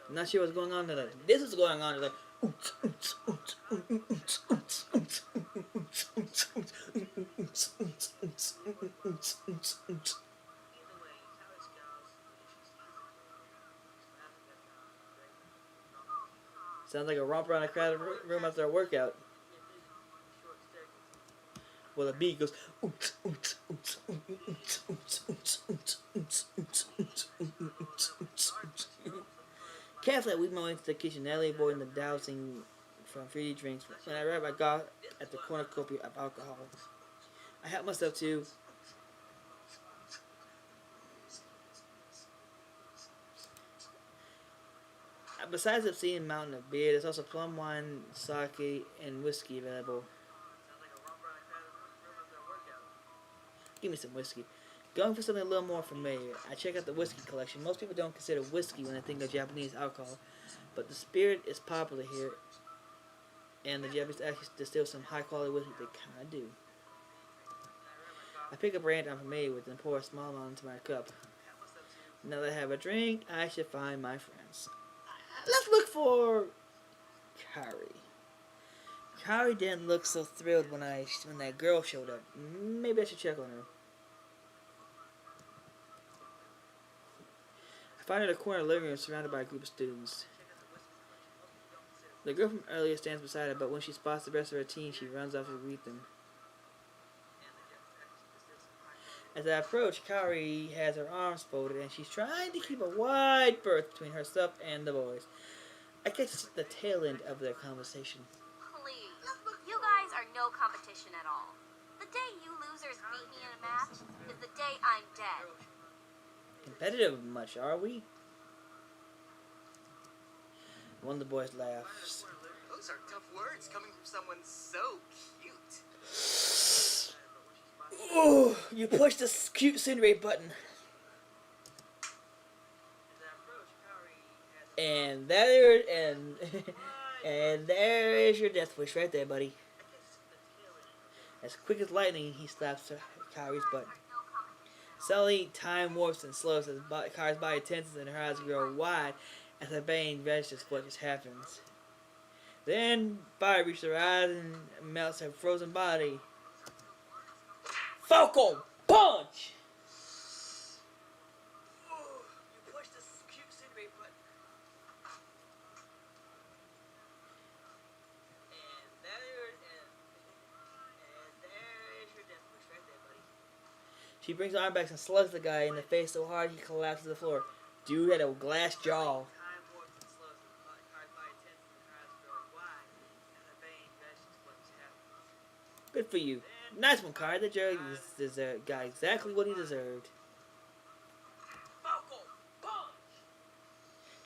Speaker 1: I'm not sure what's going on there. This is going on there. Sounds like a romp around a crowded room after a workout. Well, the beat goes. Carefully, I weave my way into the kitchen, narrowly avoiding the dousing from fruity drinks. When I arrive, I got at the cornucopia of alcohol. I help myself to. Besides the obscene mountain of beer, there's also plum wine, sake, and whiskey available. Give me some whiskey. Going for something a little more familiar, I check out the whiskey collection. Most people don't consider whiskey when they think of Japanese alcohol, but the spirit is popular here, and the Japanese actually distill some high quality whiskey. They kind of do. I pick a brand I'm familiar with and pour a small amount into my cup. Now that I have a drink, I should find my friends. Let's look for Kaori. Kaori didn't look so thrilled when that girl showed up. Maybe I should check on her. I find her in a corner of the living room surrounded by a group of students. The girl from earlier stands beside her, but when she spots the rest of her team, she runs off to greet them. As I approach, Kaori has her arms folded and she's trying to keep a wide berth between herself and the boys. I catch the tail end of their conversation.
Speaker 2: Please, you guys are no competition at all. The day you losers beat me in a match is the day I'm dead.
Speaker 1: Competitive much, are we? One of the boys laughs.
Speaker 8: Those are tough words coming from someone so cute.
Speaker 1: Ooh, you pushed the cute Cinderate button. And there and there is your death wish right there, buddy. As quick as lightning, he slaps Kaori's butt. Suddenly, time warps and slows as Kaori's body tenses and her eyes grow wide as her brain registers what just happens. Then, fire reaches her eyes and melts her frozen body. Falcon Punch! You pushed the cute Cinderate button. And there is your death wish right there, buddy. She brings her arm back and slugs the guy in the face so hard he collapses to the floor. Dude had a glass jaw. Good for you. Nice one, Kai. The jury got exactly what he deserved.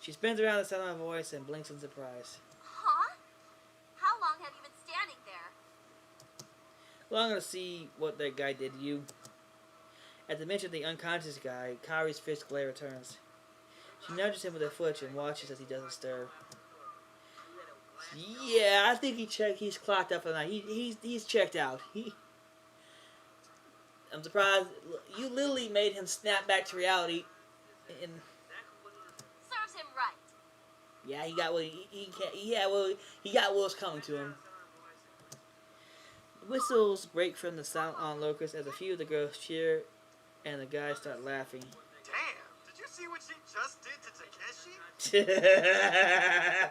Speaker 1: She spins around the sound of my voice and blinks in surprise.
Speaker 2: Huh? How long have you been standing there?
Speaker 1: Long enough to see what that guy did to you. At the mention of the unconscious guy, Kaori's fierce glare returns. She nudges him with her foot and watches as he doesn't stir. Yeah, I think he's clocked up for the night. He's checked out. I'm surprised. You literally made him snap back to reality. And
Speaker 2: Serves him right.
Speaker 1: yeah, he got what he got what was coming to him. Whistles break from the silent onlookers as a few of the girls cheer and the guys start laughing.
Speaker 8: Damn, did you see what she just did to Takeshi?
Speaker 6: Yeah,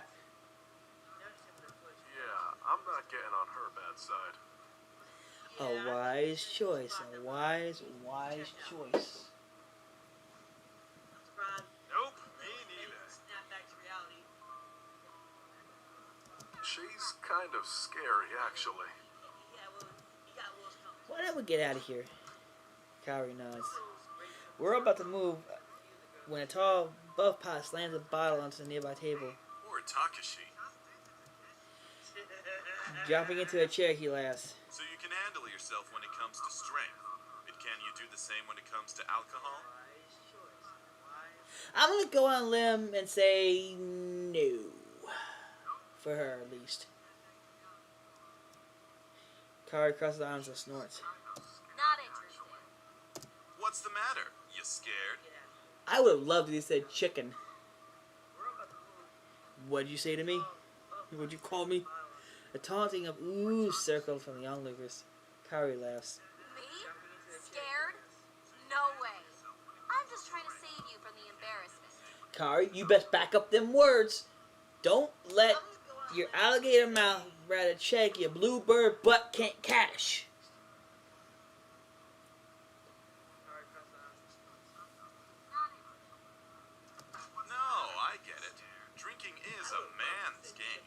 Speaker 6: I'm not getting on her bad side.
Speaker 1: A wise choice. A wise choice.
Speaker 6: Nope, me neither. She's kind of scary, actually.
Speaker 1: Why don't we get out of here? Kaori nods. We're about to move when a tall buff pot slams a bottle onto the nearby table.
Speaker 6: Or Takashi.
Speaker 1: Dropping into a chair, he laughs.
Speaker 6: So you can handle yourself when it comes to strength. But can you do the same when it comes to alcohol?
Speaker 1: I'm gonna go on a limb and say no. For her, at least. Kari crosses the arms and snorts.
Speaker 2: Not interested.
Speaker 6: What's the matter? You scared?
Speaker 1: I would have loved if he said chicken. What'd you say to me? What'd you call me? A taunting of ooh circles from the onlookers. Kari laughs.
Speaker 2: Me? Scared? No way. I'm just trying to save you from the embarrassment.
Speaker 1: Kari, you best back up them words. Don't let your alligator mouth write a check your bluebird butt can't cash.
Speaker 6: No, I get it. Drinking is a man's game.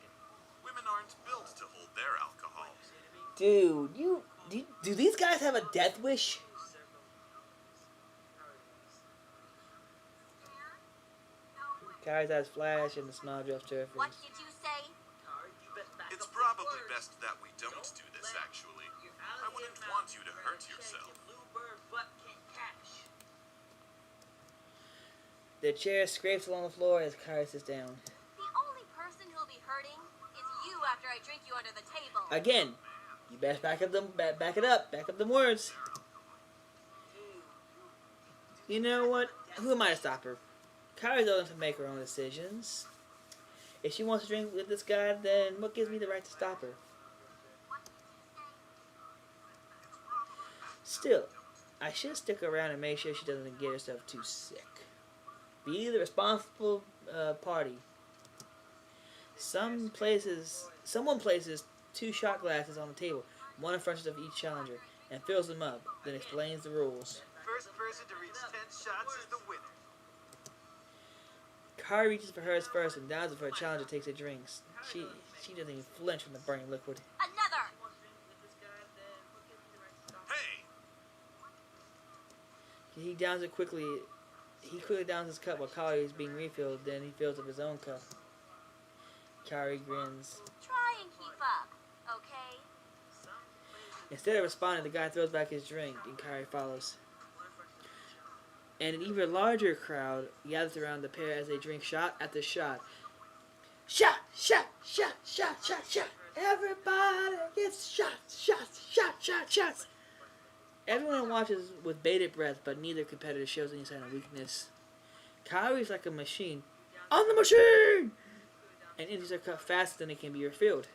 Speaker 6: Women aren't built to hold their alcohol.
Speaker 1: Dude, do these guys have a death wish? Kari's eyes flash and the smile drops to her
Speaker 2: What
Speaker 1: face.
Speaker 2: did you say?
Speaker 6: It's probably best that we don't do this, actually. I wouldn't want you to hurt yourself.
Speaker 1: The chair scrapes along the floor as Kari sits down.
Speaker 2: The only person who'll be hurting is you after I drink you under the table.
Speaker 1: Again, you best back it up, back up the words. You know what? Who am I to stop her? Kari's old enough to make her own decisions. If she wants to drink with this guy, then what gives me the right to stop her? Still, I should stick around and make sure she doesn't get herself too sick. Be the responsible party. Someone places 2 shot glasses on the table, one in front of each challenger, and fills them up, then explains the rules.
Speaker 8: First person to reach 10 shots is the winner.
Speaker 1: Kari reaches for hers first and downs before her challenger takes her drinks. She doesn't even flinch from the burning liquid.
Speaker 2: Another!
Speaker 6: Hey!
Speaker 1: He downs it quickly. He quickly downs his cup while Kari is being refilled, then he fills up his own cup. Kari grins.
Speaker 2: Try and keep up, okay?
Speaker 1: Instead of responding, the guy throws back his drink, and Kari follows. And an even larger crowd gathers around the pair as they drink shot after shot. Shot, shot, shot, shot, shot, shot. Everybody gets shots, shots, shots, shots, shots. Everyone watches with bated breath, but neither competitor shows any sign of weakness. Kari's like a machine. On the machine! And empties her cup faster than it can be refilled.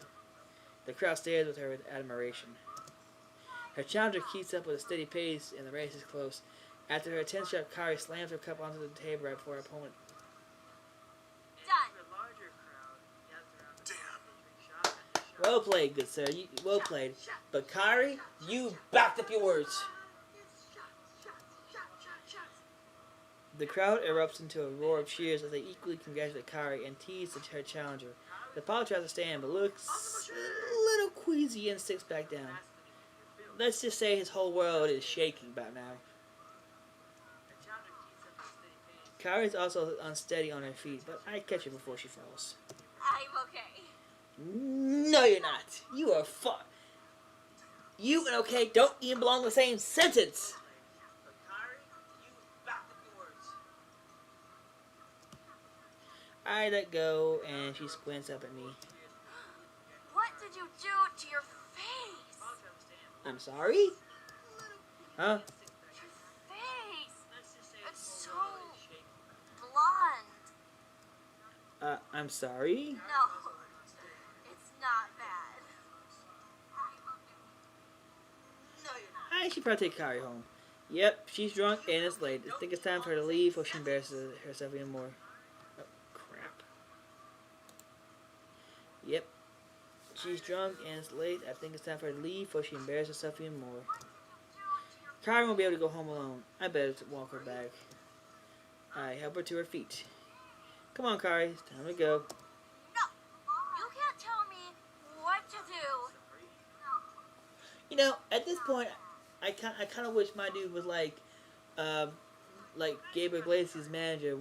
Speaker 1: The crowd stares with her with admiration. Her challenger keeps up with a steady pace, and the race is close. After her 10th shot, Kari slams her cup onto the table right before her opponent.
Speaker 2: Done.
Speaker 6: Damn.
Speaker 1: Well played, good sir. Well played. But Kari, you backed up your words. The crowd erupts into a roar of cheers as they equally congratulate Kari and tease her challenger. The Apollo tries to stand, but looks a little queasy and sits back down. Let's just say his whole world is shaking by now. Kari is also unsteady on her feet, but I catch her before she falls.
Speaker 2: I'm okay.
Speaker 1: No, you're not. You are far. You and okay don't even belong in the same sentence. I let go, and she squints up at me.
Speaker 2: What did you do to your face?
Speaker 1: I'm sorry? Huh?
Speaker 2: Your face. It's so blonde.
Speaker 1: I'm sorry?
Speaker 2: No, it's not bad.
Speaker 1: I should probably take Kari home. Yep, she's drunk and it's late. I think it's time for her to leave before she embarrasses herself even more. Oh, crap. Yep. She's drunk and it's late. I think it's time for her to leave before she embarrasses herself even more. Kari won't be able to go home alone. I better walk her back. I help her to her feet. Come on, Kari. It's time to go.
Speaker 2: No, you can't tell me what to do.
Speaker 1: You know, at this point, I kind of wish my dude was like Gabriel Iglesias' manager.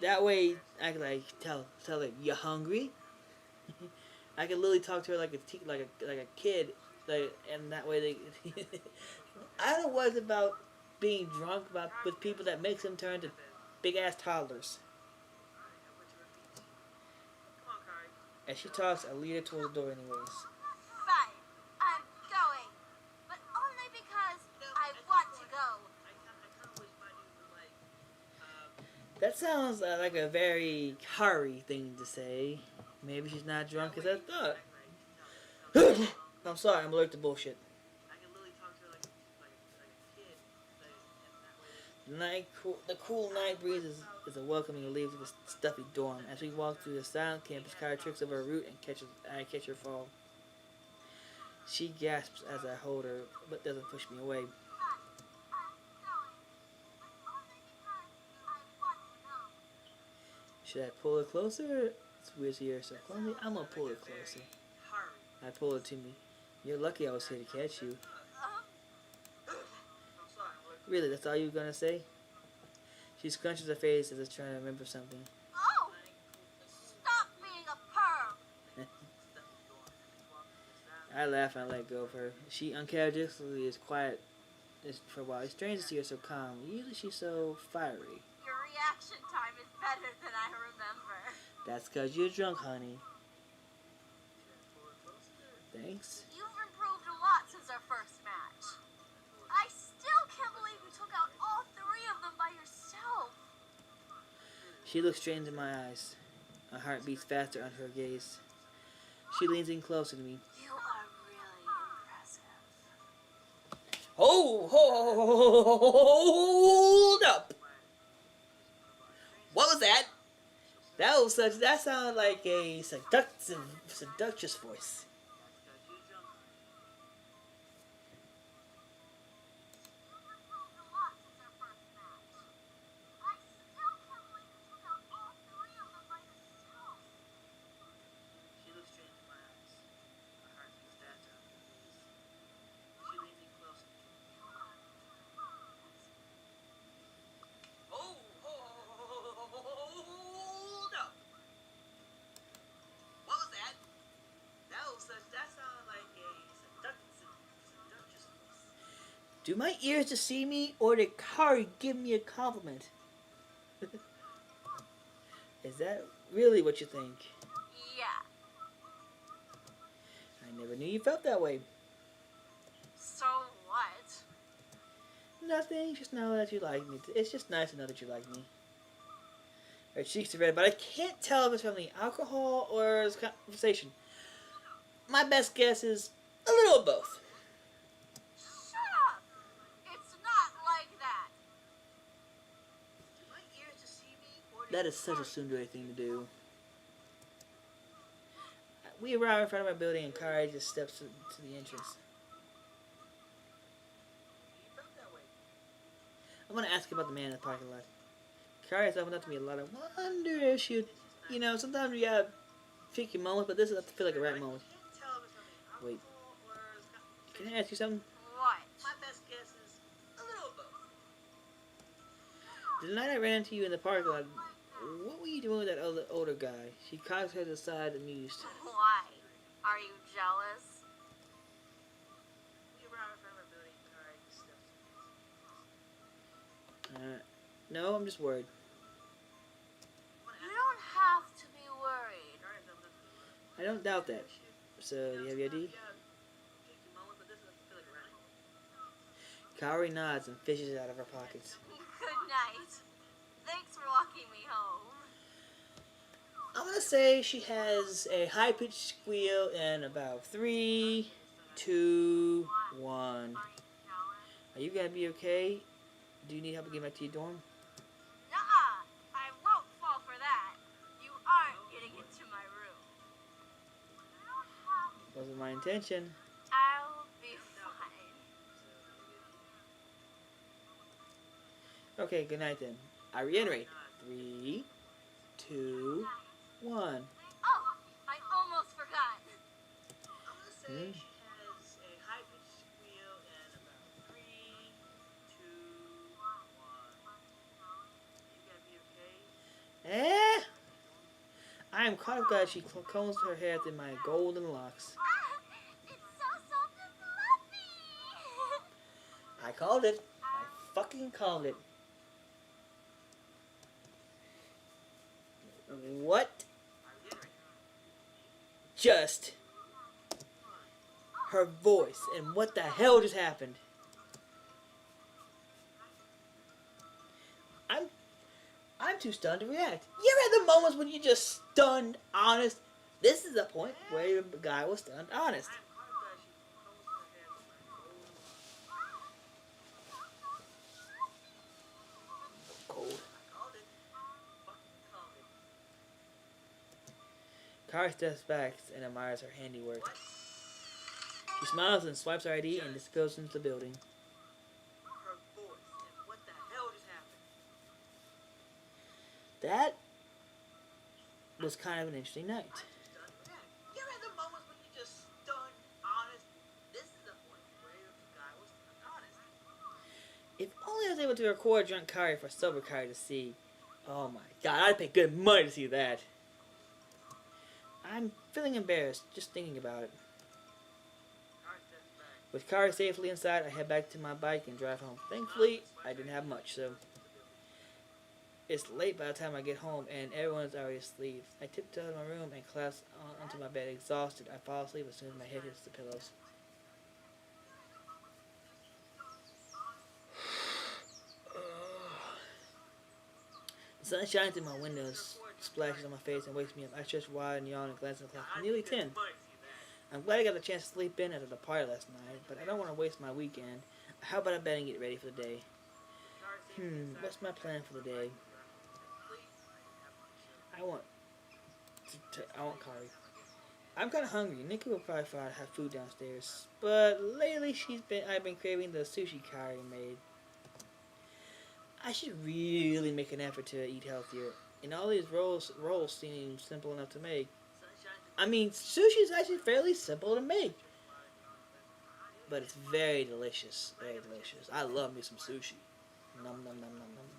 Speaker 1: That way, I could like tell her, you hungry? I can literally talk to her like a kid, like, and that way they. I don't know what it's about being drunk about with people that makes them turn to big ass toddlers.
Speaker 5: Come on, Kari.
Speaker 1: And she talks, I lead her towards the door anyways.
Speaker 2: Fine, I'm going. But only because I want to go.
Speaker 5: I kind of wish my dude was like,
Speaker 1: That sounds like a very Kari thing to say. Maybe she's not drunk as I thought. I'm sorry, I'm allergic to bullshit.
Speaker 5: I can literally talk to her like a kid, and that way
Speaker 1: The cool night breeze is a welcoming relief to the stuffy dorm. As we walk through the silent campus, Kari tricks over a root and I catch her fall. She gasps as I hold her, but doesn't push me away. Should I pull her closer? It's weird to hear so clumsy. I'm gonna pull her closer.
Speaker 5: hurry.
Speaker 1: I pull her to me. You're lucky I was here to catch you.
Speaker 5: I'm sorry, I'm
Speaker 1: Really, that's all you were gonna say? She scrunches her face as if trying to remember something.
Speaker 2: Oh! Stop being a perv!
Speaker 1: I laugh and I let go of her. She uncharacteristically is quiet for a while. It's strange to see her so calm. Usually she's so fiery.
Speaker 2: Your reaction time is better than I remember.
Speaker 1: That's 'cause you're drunk, honey. Thanks.
Speaker 2: You've improved a lot since our first match. I still can't believe you took out all three of them by yourself.
Speaker 1: She looks straight into my eyes. My heart beats faster under her gaze. She leans in closer to me.
Speaker 3: You are really impressive.
Speaker 1: Hold up! What was that? That sounded like a seductress voice.
Speaker 5: She looks straight into my eyes. My heart beats faster on her knees. She leans in closer. Hold up! What was that? That sounded like a seductress voice.
Speaker 1: Do my ears deceive me, or did Kari give me a compliment? Is that really what you think?
Speaker 2: Yeah.
Speaker 1: I never knew you felt that way.
Speaker 2: So what?
Speaker 1: Nothing, just know that you like me. It's just nice to know that you like me. Her cheeks are red, but I can't tell if it's from the alcohol or this conversation. My best guess is a little of both.
Speaker 2: Shut up! It's not like that.
Speaker 5: Do my ears deceive me? Or
Speaker 1: That is such a tsundere thing to do. We arrive in front of our building and Kari just steps to the entrance.
Speaker 5: you felt that way?
Speaker 1: I'm gonna ask about the man in the parking lot. Kari's opened up to me a lot. I wonder if she, sometimes you gotta pick your moment, but this is I feel like a right moment.
Speaker 5: I can't tell if it's from the
Speaker 1: Wait.
Speaker 5: alcohol or this
Speaker 1: Can I ask you something?
Speaker 2: What?
Speaker 5: My best guess is a little of both.
Speaker 1: The night I ran into you in the parking lot, what were you doing with that other older guy? She cocks her to the side, amused.
Speaker 2: Why? Are you jealous?
Speaker 5: We arrived in front of our building. Kari steps
Speaker 1: No, I'm just worried.
Speaker 2: You don't have to be worried.
Speaker 1: I don't doubt that. So, do you have your ID? Kari nods and fishes it out of her pockets.
Speaker 2: Good night. Thanks for walking me home.
Speaker 1: I'm gonna say she has a high-pitched squeal in about 3, 2, 1. Are you gonna be okay? Do you need help getting back to your dorm?
Speaker 2: Nuh-uh. I won't fall for that. You aren't getting into my room.
Speaker 1: Wasn't my intention.
Speaker 2: I'll be fine.
Speaker 1: Okay, good night then. I reiterate. 3, 2, 1.
Speaker 2: Oh, I almost forgot.
Speaker 5: I'm gonna say
Speaker 1: Hmm.
Speaker 5: she has a high-pitched squeal in about 3, 2, 1. You gonna be okay?
Speaker 1: I am kind of glad she combs her hair through my golden locks.
Speaker 3: It's so soft and fluffy.
Speaker 1: I called it. I fucking called it. What? Just her voice and what the hell just happened? I'm too stunned to react. You ever had the moments when you just stunned honest? This is the point where the guy was stunned honest. Cold. Kari steps back and admires her handiwork. She smiles and swipes her ID and disappears into the building.
Speaker 5: Her voice and what the hell just happened?
Speaker 1: That was kind of an interesting night.
Speaker 5: You ever had the moments when you just stunned honest? This is the point where the guy was stunned honest.
Speaker 1: If only I was able to record drunk Kari for sober Kari to see. Oh my god, I'd pay good money to see that. I'm feeling embarrassed just thinking about it. With Kari safely inside, I head back to my bike and drive home. Thankfully, I didn't have much, so it's late by the time I get home and everyone's already asleep. I tiptoe out of my room and collapse onto my bed. Exhausted, I fall asleep as soon as my head hits the pillows. The sun shines through my windows, splashes on my face, and wakes me up. I stretch wide and yawn and glance at the clock. Nearly 10. I'm glad I got the chance to sleep in after the party last night, but I don't want to waste my weekend. How about I bed and get ready for the day? What's my plan for the day? I want Kari. I'm kind of hungry. Nikki will probably have food downstairs, but lately I've been craving the sushi Kari made. I should really make an effort to eat healthier. And all these rolls seem simple enough to make. I mean, sushi is actually fairly simple to make. But it's very delicious. Very delicious. I love me some sushi. Nom nom nom nom nom.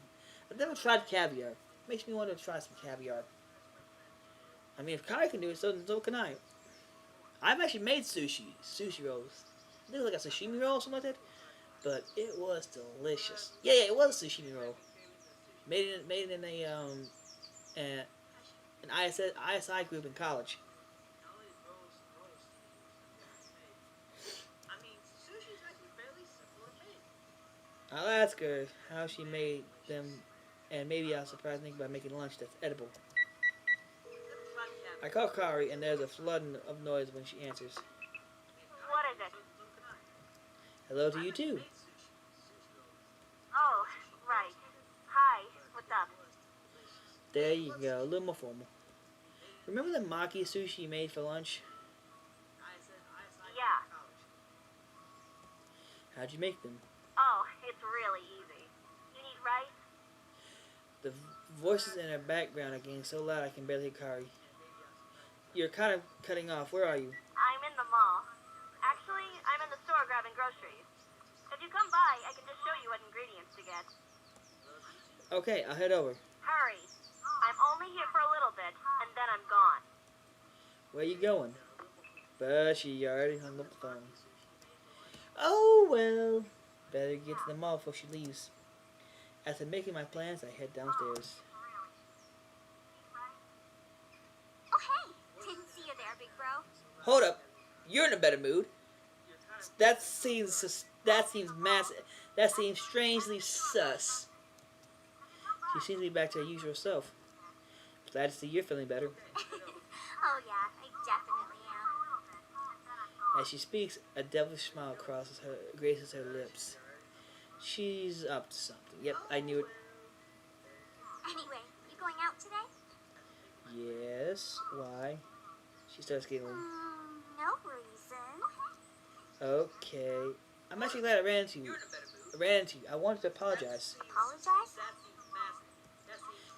Speaker 1: I've never tried caviar. Makes me want to try some caviar. I mean, if Kari can do it, so can I. I've actually made sushi rolls. It was like a sashimi roll or something like that. But it was delicious. Yeah, it was a sashimi roll. Made it in an ISI group in college. I'll ask her how she made them, and maybe I'll surprise Nick by making lunch that's edible. I call Kari, and there's a flood of noise when she answers.
Speaker 3: What is it?
Speaker 1: Hello to you too.
Speaker 3: Oh, right. Hi, what's up?
Speaker 1: There you go, a little more formal. Remember the maki sushi you made for lunch?
Speaker 3: Yeah.
Speaker 1: How'd you make them?
Speaker 3: Oh, it's really easy. You need rice?
Speaker 1: The voices in her background are getting so loud I can barely hear Kari. You're kind of cutting off. Where are you?
Speaker 3: I'm in the mall. Actually, I'm in the store grabbing groceries. If you come by, I can just show you what ingredients to get.
Speaker 1: Okay, I'll head over.
Speaker 3: Hurry. I'm only here for a little bit, and then I'm gone.
Speaker 1: Where you going? But she already hung up the phone. Oh well. Better get to the mall before she leaves. After making my plans, I head downstairs.
Speaker 3: Oh, hey! Didn't see you there, big bro.
Speaker 1: Hold up. You're in a better mood. That seems massive. That seems strangely sus. She seems to be back to her usual self. Glad to see you're feeling better.
Speaker 3: Oh, yeah, I definitely am.
Speaker 1: As she speaks, a devilish smile graces her lips. She's up to something. Yep, I knew it.
Speaker 3: Anyway, you going out today?
Speaker 1: Yes. Why? She starts getting.
Speaker 3: No reason.
Speaker 1: Okay. I'm actually glad I ran into you. I wanted to apologize.
Speaker 3: Apologize?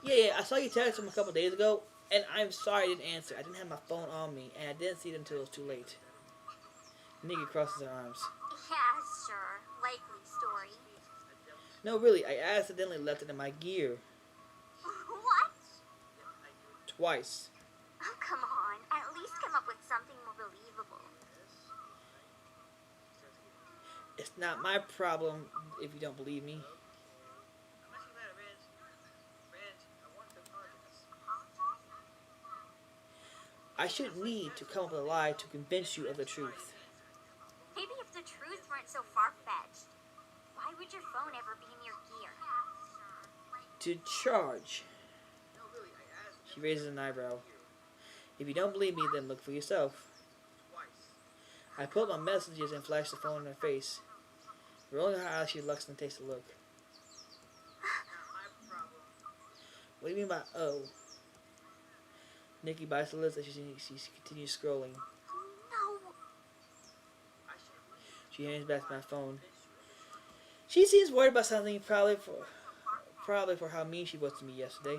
Speaker 1: Yeah. I saw you text him a couple days ago, and I'm sorry I didn't answer. I didn't have my phone on me, and I didn't see it until it was too late. Nikki crosses her arms.
Speaker 3: Yeah, sure. Likely story.
Speaker 1: No, really, I accidentally left it in my gear.
Speaker 3: What?
Speaker 1: Twice.
Speaker 3: Oh, come on. At least come up with something more believable.
Speaker 1: It's not my problem if you don't believe me.
Speaker 5: I'm actually mad at Reg. Reg, I want to apologize.
Speaker 1: I shouldn't need to come up with a lie to convince you of the truth.
Speaker 3: Maybe if the truth weren't so far-fetched, why would your phone ever be in your gear?
Speaker 1: To charge.
Speaker 5: No, really, I asked
Speaker 1: She raises an eyebrow. If you don't believe me, then look for yourself.
Speaker 5: twice.
Speaker 1: I pull up my messages and flash the phone in her face. Rolling her eyes, she looks and takes a look.
Speaker 5: Not my problem.
Speaker 1: What do you mean by oh? Nikki bites the lips as she continues scrolling.
Speaker 3: No.
Speaker 5: I should
Speaker 1: She hands back my phone. She seems worried about something, probably for how mean she was to me yesterday.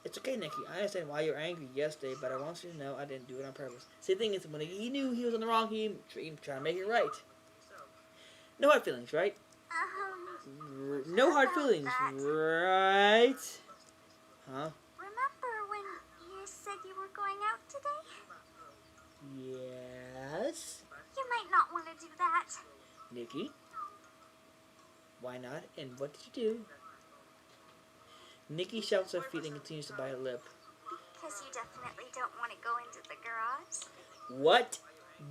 Speaker 1: It's okay, Nikki. I understand why you're angry yesterday, but I want you to know I didn't do it on purpose. See, the thing is, when he knew he was on the wrong, he tried to make it right. No hard feelings, right? No hard feelings, right? Huh?
Speaker 3: Remember when you said you were going out today?
Speaker 1: Yes.
Speaker 3: You might not want to do that.
Speaker 1: Nikki? Why not? And what did you do? Nikki shouts her feet and continues to bite her lip.
Speaker 3: Because you definitely don't want to go into the garage.
Speaker 1: What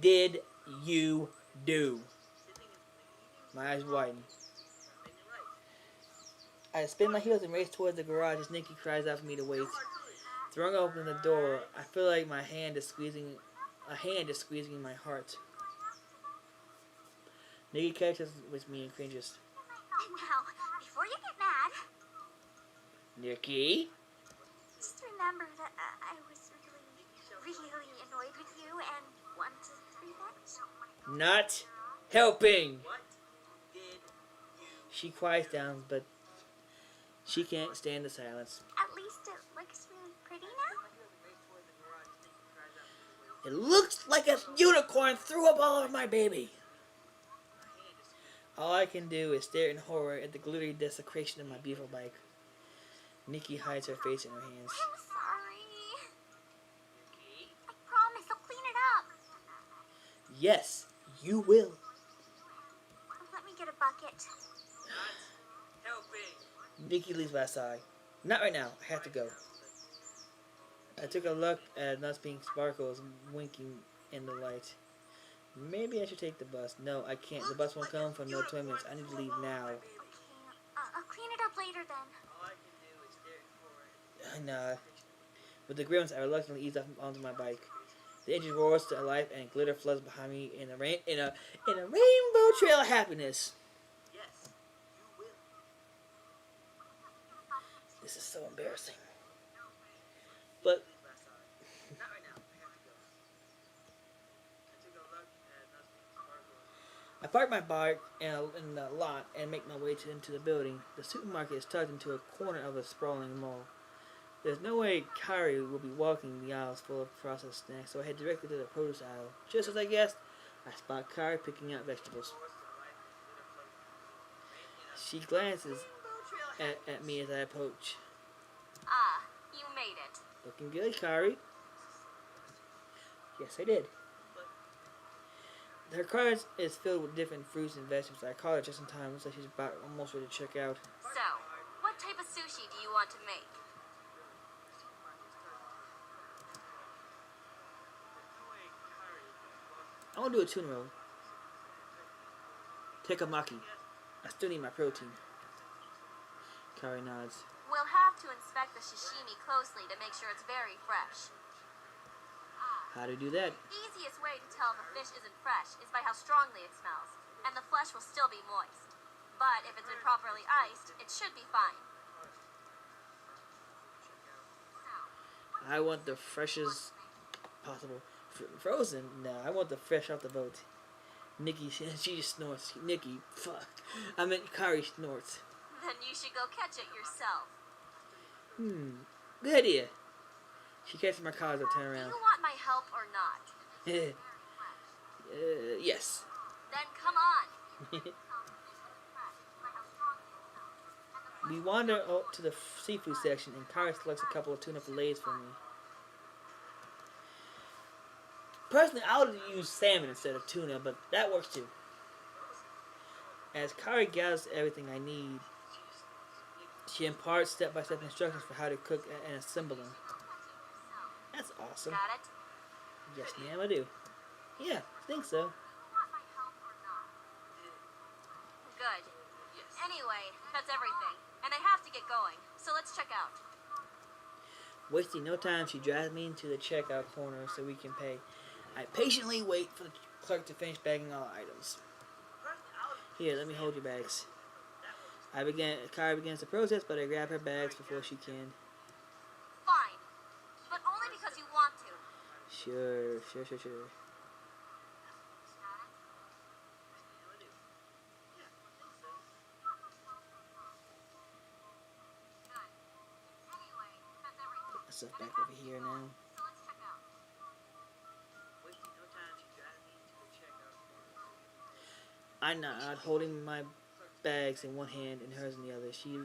Speaker 1: did you do? My eyes widen. I spin my heels and race towards the garage as Nikki cries out for me to wait. Throwing open the door, I feel like a hand is squeezing my heart. Nikki catches with me and cringes.
Speaker 3: And now, before you get mad,
Speaker 1: Nikki?
Speaker 3: just remember that I was really annoyed with you and wanted revenge.
Speaker 1: Not helping!
Speaker 5: What did you
Speaker 1: She quiets down, but she can't stand the silence.
Speaker 3: At least it looks really pretty now.
Speaker 1: It looks like a unicorn threw up all over my baby. All I can do is stare in horror at the glittery desecration of my beautiful bike. Nikki hides her face in her hands.
Speaker 3: I'm sorry. I promise I'll clean it up.
Speaker 1: Yes, you will.
Speaker 3: Let me get a bucket.
Speaker 5: helping?
Speaker 1: Nikki leaves by a sigh. Not right now. I have to go. I took a look at Nuts Pink Sparkles winking in the light. Maybe I should take the bus. No, I can't. The bus won't come for another 20 minutes. I need to leave now.
Speaker 3: Okay, I'll clean it up later then.
Speaker 5: All I can do is stare at
Speaker 1: Nah. With the grimace, I reluctantly ease up onto my bike. The engine roars to life and glitter floods behind me in a rainbow trail of happiness.
Speaker 5: yes, you will.
Speaker 1: This is so embarrassing. But
Speaker 5: Not right now. I have to go. I took a look at Nuts Pink Sparkles.
Speaker 1: I park my bike in the lot and make my way into the building. The supermarket is tucked into a corner of a sprawling mall. There's no way Kyrie will be walking the aisles full of processed snacks, so I head directly to the produce aisle. Just as I guessed, I spot Kyrie picking out vegetables. She glances at me as I approach.
Speaker 2: Ah, you made it.
Speaker 1: Looking good, Kyrie. Yes, I did. Her cart is filled with different fruits and vegetables. I call her just in time, looks like she's about almost ready to check out.
Speaker 2: So, what type of sushi do you want to make?
Speaker 1: I want to do a tuna roll. Tekamaki. I still need my protein. Kyrie nods.
Speaker 2: We'll have to inspect the sashimi closely to make sure it's very fresh.
Speaker 1: How do you do that?
Speaker 2: The easiest way to tell if a fish isn't fresh is by how strongly it smells, and the flesh will still be moist. But if it's been properly iced, it should be fine.
Speaker 1: I want the freshest possible. Frozen? No, I want the fresh off the boat. Nikki, she just snorts. Nikki, fuck. I meant Kyrie snorts.
Speaker 2: Then you should go catch it yourself.
Speaker 1: Good idea. She catches my car as I turn
Speaker 2: Do
Speaker 1: around.
Speaker 2: you want my help or not?
Speaker 1: Yes.
Speaker 2: Then come on.
Speaker 1: We wander up to the seafood section and Kyrie selects a couple of tuna fillets for me. Personally, I would use salmon instead of tuna, but that works too. As Kari gathers everything I need, she imparts step-by-step instructions for how to cook and assemble them. That's awesome.
Speaker 2: Got it?
Speaker 1: Yes, ma'am, I do. Yeah, I think so.
Speaker 2: Good. Anyway, that's everything. And I have to get going. So let's check out.
Speaker 1: Wasting no time, she drives me into the checkout corner so we can pay. I patiently wait for the clerk to finish bagging all items. Here, let me hold your bags. Kari begins the process, but I grab her bags before she can.
Speaker 2: Fine. But only because you want to.
Speaker 1: Sure.
Speaker 2: Anyway, that's everything.
Speaker 1: Put myself back over here now.
Speaker 2: So let's check out.
Speaker 5: Wasting no time, she drives me to the checkout.
Speaker 1: I nod, holding my bags in one hand and hers in the other. She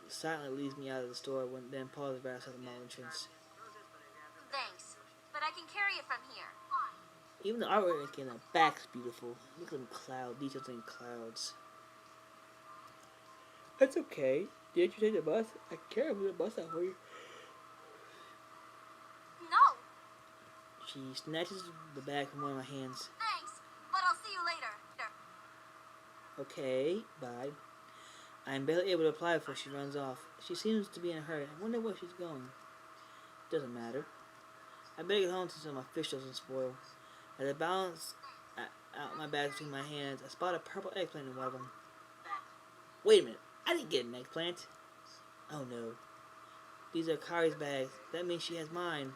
Speaker 1: silently leads me out of the store, then pauses right outside the mall entrance.
Speaker 2: Thanks. But I can carry it from here.
Speaker 1: Even the artwork in the back's beautiful. Look at them cloud details in clouds. That's okay. Didn't you take the bus? I can carry the bus out for you.
Speaker 2: No!
Speaker 1: She snatches the bag from one of my hands.
Speaker 2: Thanks. But I'll see you later.
Speaker 1: Okay, bye. I am barely able to reply before she runs off. She seems to be in a hurry. I wonder where she's going. Doesn't matter. I better get home so my fish doesn't spoil. As I balance out my bags between my hands, I spot a purple eggplant in one of them. Wait a minute. I didn't get an eggplant. Oh no. These are Kari's bags. That means she has mine.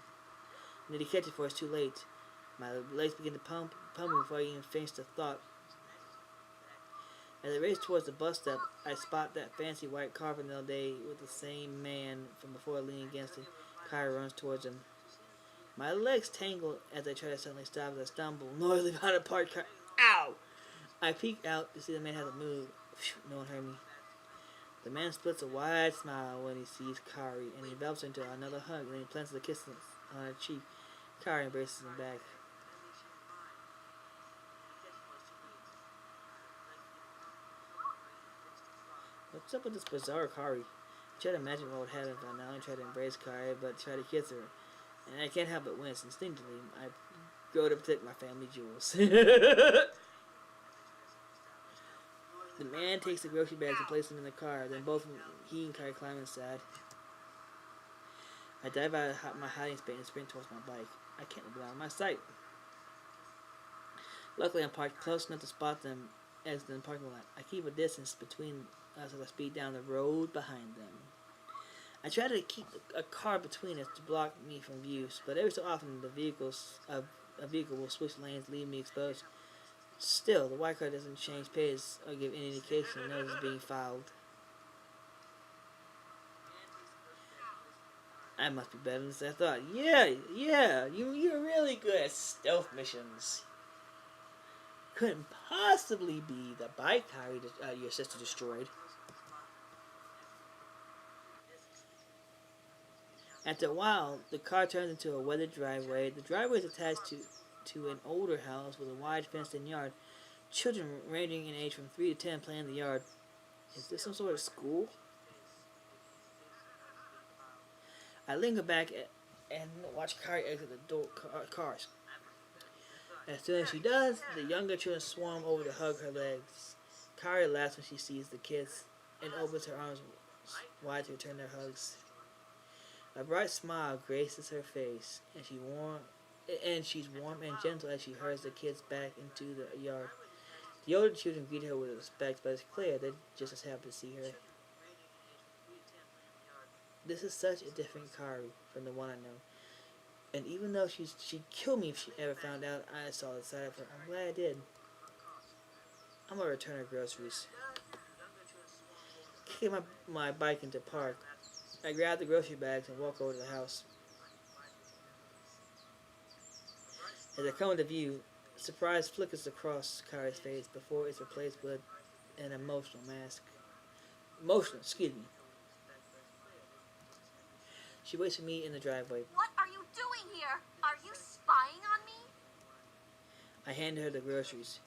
Speaker 1: I need to catch it before it's too late. My legs begin to pump before I even finish the thought. As I race towards the bus stop, I spot that fancy white car from the other day with the same man from before leaning against it. Kari runs towards him. My legs tangle as I try to suddenly stop as I stumble noisily behind a parked car. Ow! I peek out to see the man hasn't moved. Phew, no one heard me. The man splits a wide smile when he sees Kari, and he envelops her into another hug, and then he plants a kiss on her cheek. Kari embraces him back. What's up with this bizarre Kari? I try to imagine what would happen if I not only try to embrace Kari, but try to kiss her. And I can't help but wince. Instinctively, I go to protect my family jewels. The man takes the grocery bags and places them in the car. Then both he and Kari climb inside. I dive out of my hiding space and sprint towards my bike. I can't let them out of my sight. Luckily, I'm parked close enough to spot them as in the parking lot. I keep a distance between us as I speed down the road behind them. I try to keep a car between us to block me from views, but every so often a vehicle will switch lanes, leaving me exposed. Still, the white car doesn't change pace or give any indication of notice being fouled. I must be better than this, I thought. Yeah, you're really good at stealth missions. Couldn't possibly be the bike car your sister destroyed. After a while, the car turns into a weathered driveway. The driveway is attached to an older house with a wide fenced-in yard. Children ranging in age from 3 to 10 play in the yard. Is this some sort of school? I linger back and watch Kari exit the cars. As soon as she does, the younger children swarm over to hug her legs. Kari laughs when she sees the kids and opens her arms wide to return their hugs. A bright smile graces her face, and she's warm and gentle as she hurries the kids back into the yard. The older children greet her with respect, but it's clear they just as happy to see her. This is such a different Kari from the one I know. And even though she'd kill me if she ever found out I saw the side of her, I'm glad I did. I'm gonna return her groceries. Kicking my bike into park, I grab the grocery bags and walk over to the house. As I come into view, surprise flickers across Kari's face before it's replaced with an emotional mask. Excuse me. She waits for me in the driveway.
Speaker 2: What are you doing here? Are you spying on me?
Speaker 1: I handed her the groceries.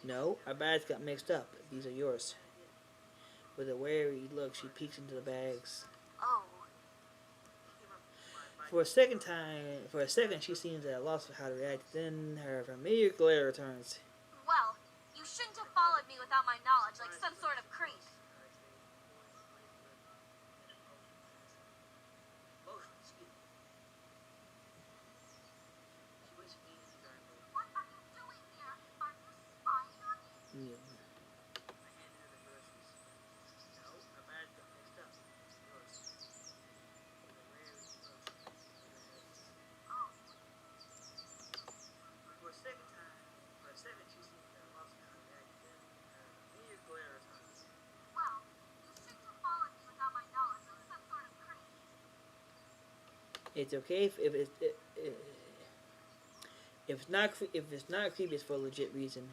Speaker 1: No, our bags got mixed up. These are yours. With a wary look, she peeks into the bags.
Speaker 3: Oh,
Speaker 1: For a second, she seems at a loss for how to react. Then her familiar glare returns.
Speaker 2: Well, you shouldn't have followed me without my knowledge, like some sort of creep.
Speaker 3: what are you doing here? Are you spying on me?
Speaker 1: Yeah.
Speaker 3: Well, you shouldn't have followed me without my knowledge, like some sort of creep.
Speaker 1: It's okay if it's not creepy, it's for a legit reason.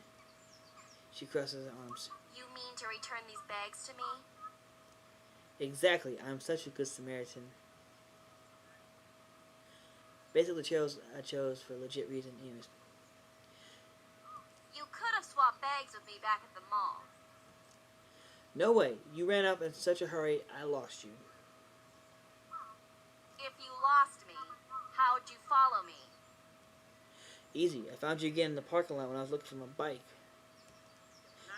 Speaker 1: She crosses her arms.
Speaker 2: You mean to return these bags to me?
Speaker 1: Exactly. I'm such a good Samaritan. Basically, I chose for a legit reason. Anyways,
Speaker 2: You could have swapped bags with me back at the mall.
Speaker 1: no way. You ran up in such a hurry. I lost you.
Speaker 2: If you lost me, how'd you follow me?
Speaker 1: Easy. I found you again in the parking lot when I was looking for my bike.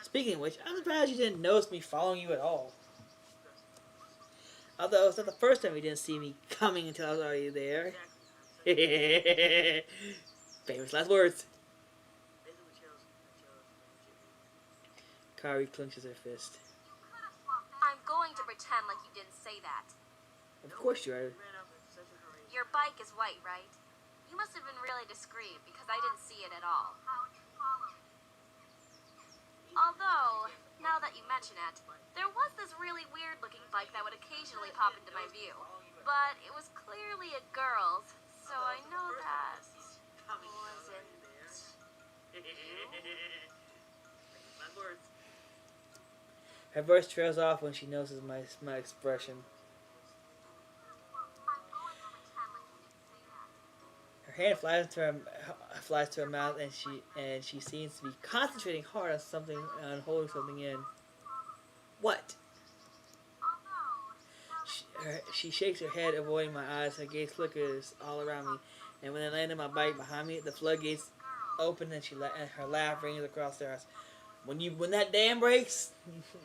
Speaker 1: Speaking of which, I'm surprised you didn't notice me following you at all. Although it's not the first time you didn't see me coming until I was already there. Famous last words. Kari clenches her fist.
Speaker 2: I'm going to pretend like you didn't say that.
Speaker 1: Of course you are.
Speaker 2: Your bike is white, right? You must have been really discreet because I didn't see it at all.
Speaker 3: How'd you follow me?
Speaker 2: Although, now that you mention it, there was this really weird looking bike that would occasionally pop into my view. But it was clearly a girl's, so I know that wasn't.
Speaker 1: Her voice trails off when she notices my expression.
Speaker 3: I'm going to pretend like you didn't say that.
Speaker 1: Her hand flies to her mouth, and she seems to be concentrating hard on holding something in. What? She shakes her head, avoiding my eyes. Her gaze flickers all around me, and when they land on my bike behind me, the floodgates open, and her laugh rings across the house. When that dam breaks,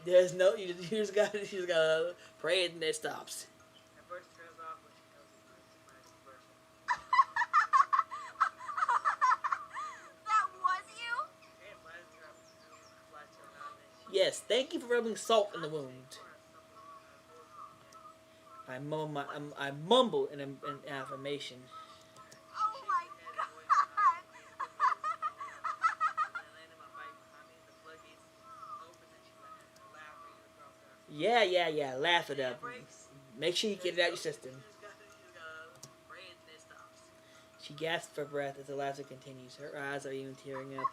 Speaker 1: there's no you just gotta pray and it stops.
Speaker 2: That was you?
Speaker 1: Yes, thank you for rubbing salt in the wound. I mumble an affirmation.
Speaker 2: Oh my god!
Speaker 1: Yeah, laugh it up. Make sure you get it out your system. She gasps for breath as the laughter continues. Her eyes are even tearing up.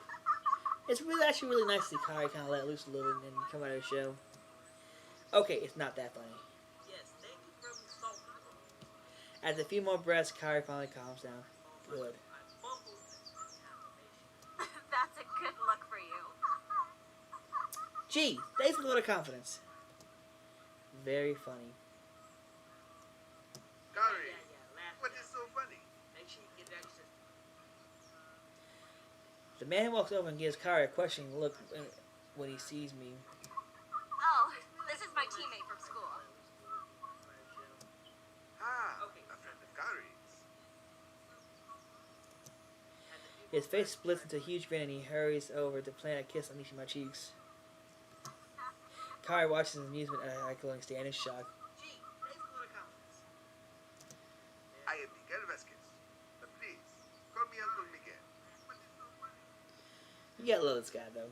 Speaker 1: It's actually really nice to see Kari kind of let loose a little bit and come out of the show. Okay, it's not that funny. After a few more breaths, Kari finally calms down. Good.
Speaker 2: That's a good look for you.
Speaker 1: Gee, thanks for the vote of confidence. Very funny.
Speaker 6: Kari, what is so funny?
Speaker 1: The man walks over and gives Kari a questioning look when he sees me.
Speaker 2: Oh, this is my teammate from school.
Speaker 6: Ah, a friend of Kari's.
Speaker 1: His face splits into a huge grin and he hurries over to plant a kiss on each of my cheeks. Kari watches in amusement at I glowing stand in shock.
Speaker 6: I am Miguel Vasquez. But please, call me Uncle Miguel.
Speaker 1: You gotta love this guy though.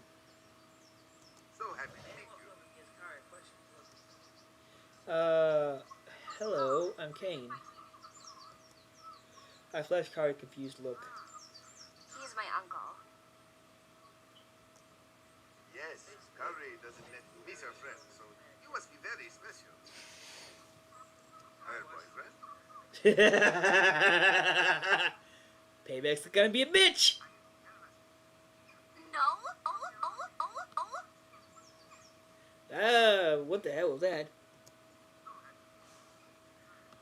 Speaker 6: So happy to meet you.
Speaker 1: Hello, I'm Kane. I flash Kari a confused look.
Speaker 2: He's my uncle.
Speaker 6: Yes, Kari doesn't let me miss her friend, so you must be very special. Her boyfriend?
Speaker 1: Payback's gonna be a bitch! What the hell was that?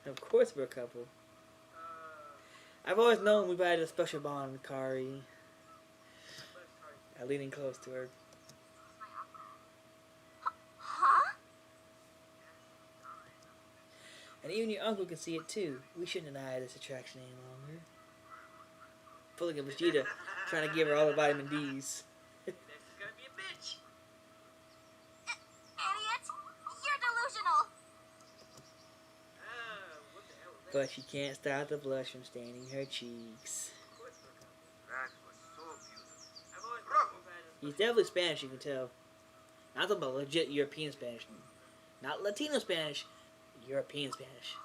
Speaker 1: Of course we're a couple. I've always known we've had a special bond with Kari. Leaning close to her.
Speaker 3: Huh?
Speaker 1: And even your uncle can see it too. We shouldn't deny this attraction any longer. Pulling a Vegeta, trying to give her all the vitamin D's.
Speaker 5: This is gonna be a bitch.
Speaker 3: Idiot! You're delusional!
Speaker 5: What the hell was that?
Speaker 1: But she can't stop the blush from staining her cheeks.
Speaker 5: Of course we're a couple.
Speaker 7: That was so beautiful.
Speaker 5: I've always known we've had a
Speaker 1: He's definitely Spanish, you can tell. Not talking about legit European Spanish. Not Latino Spanish. European Spanish.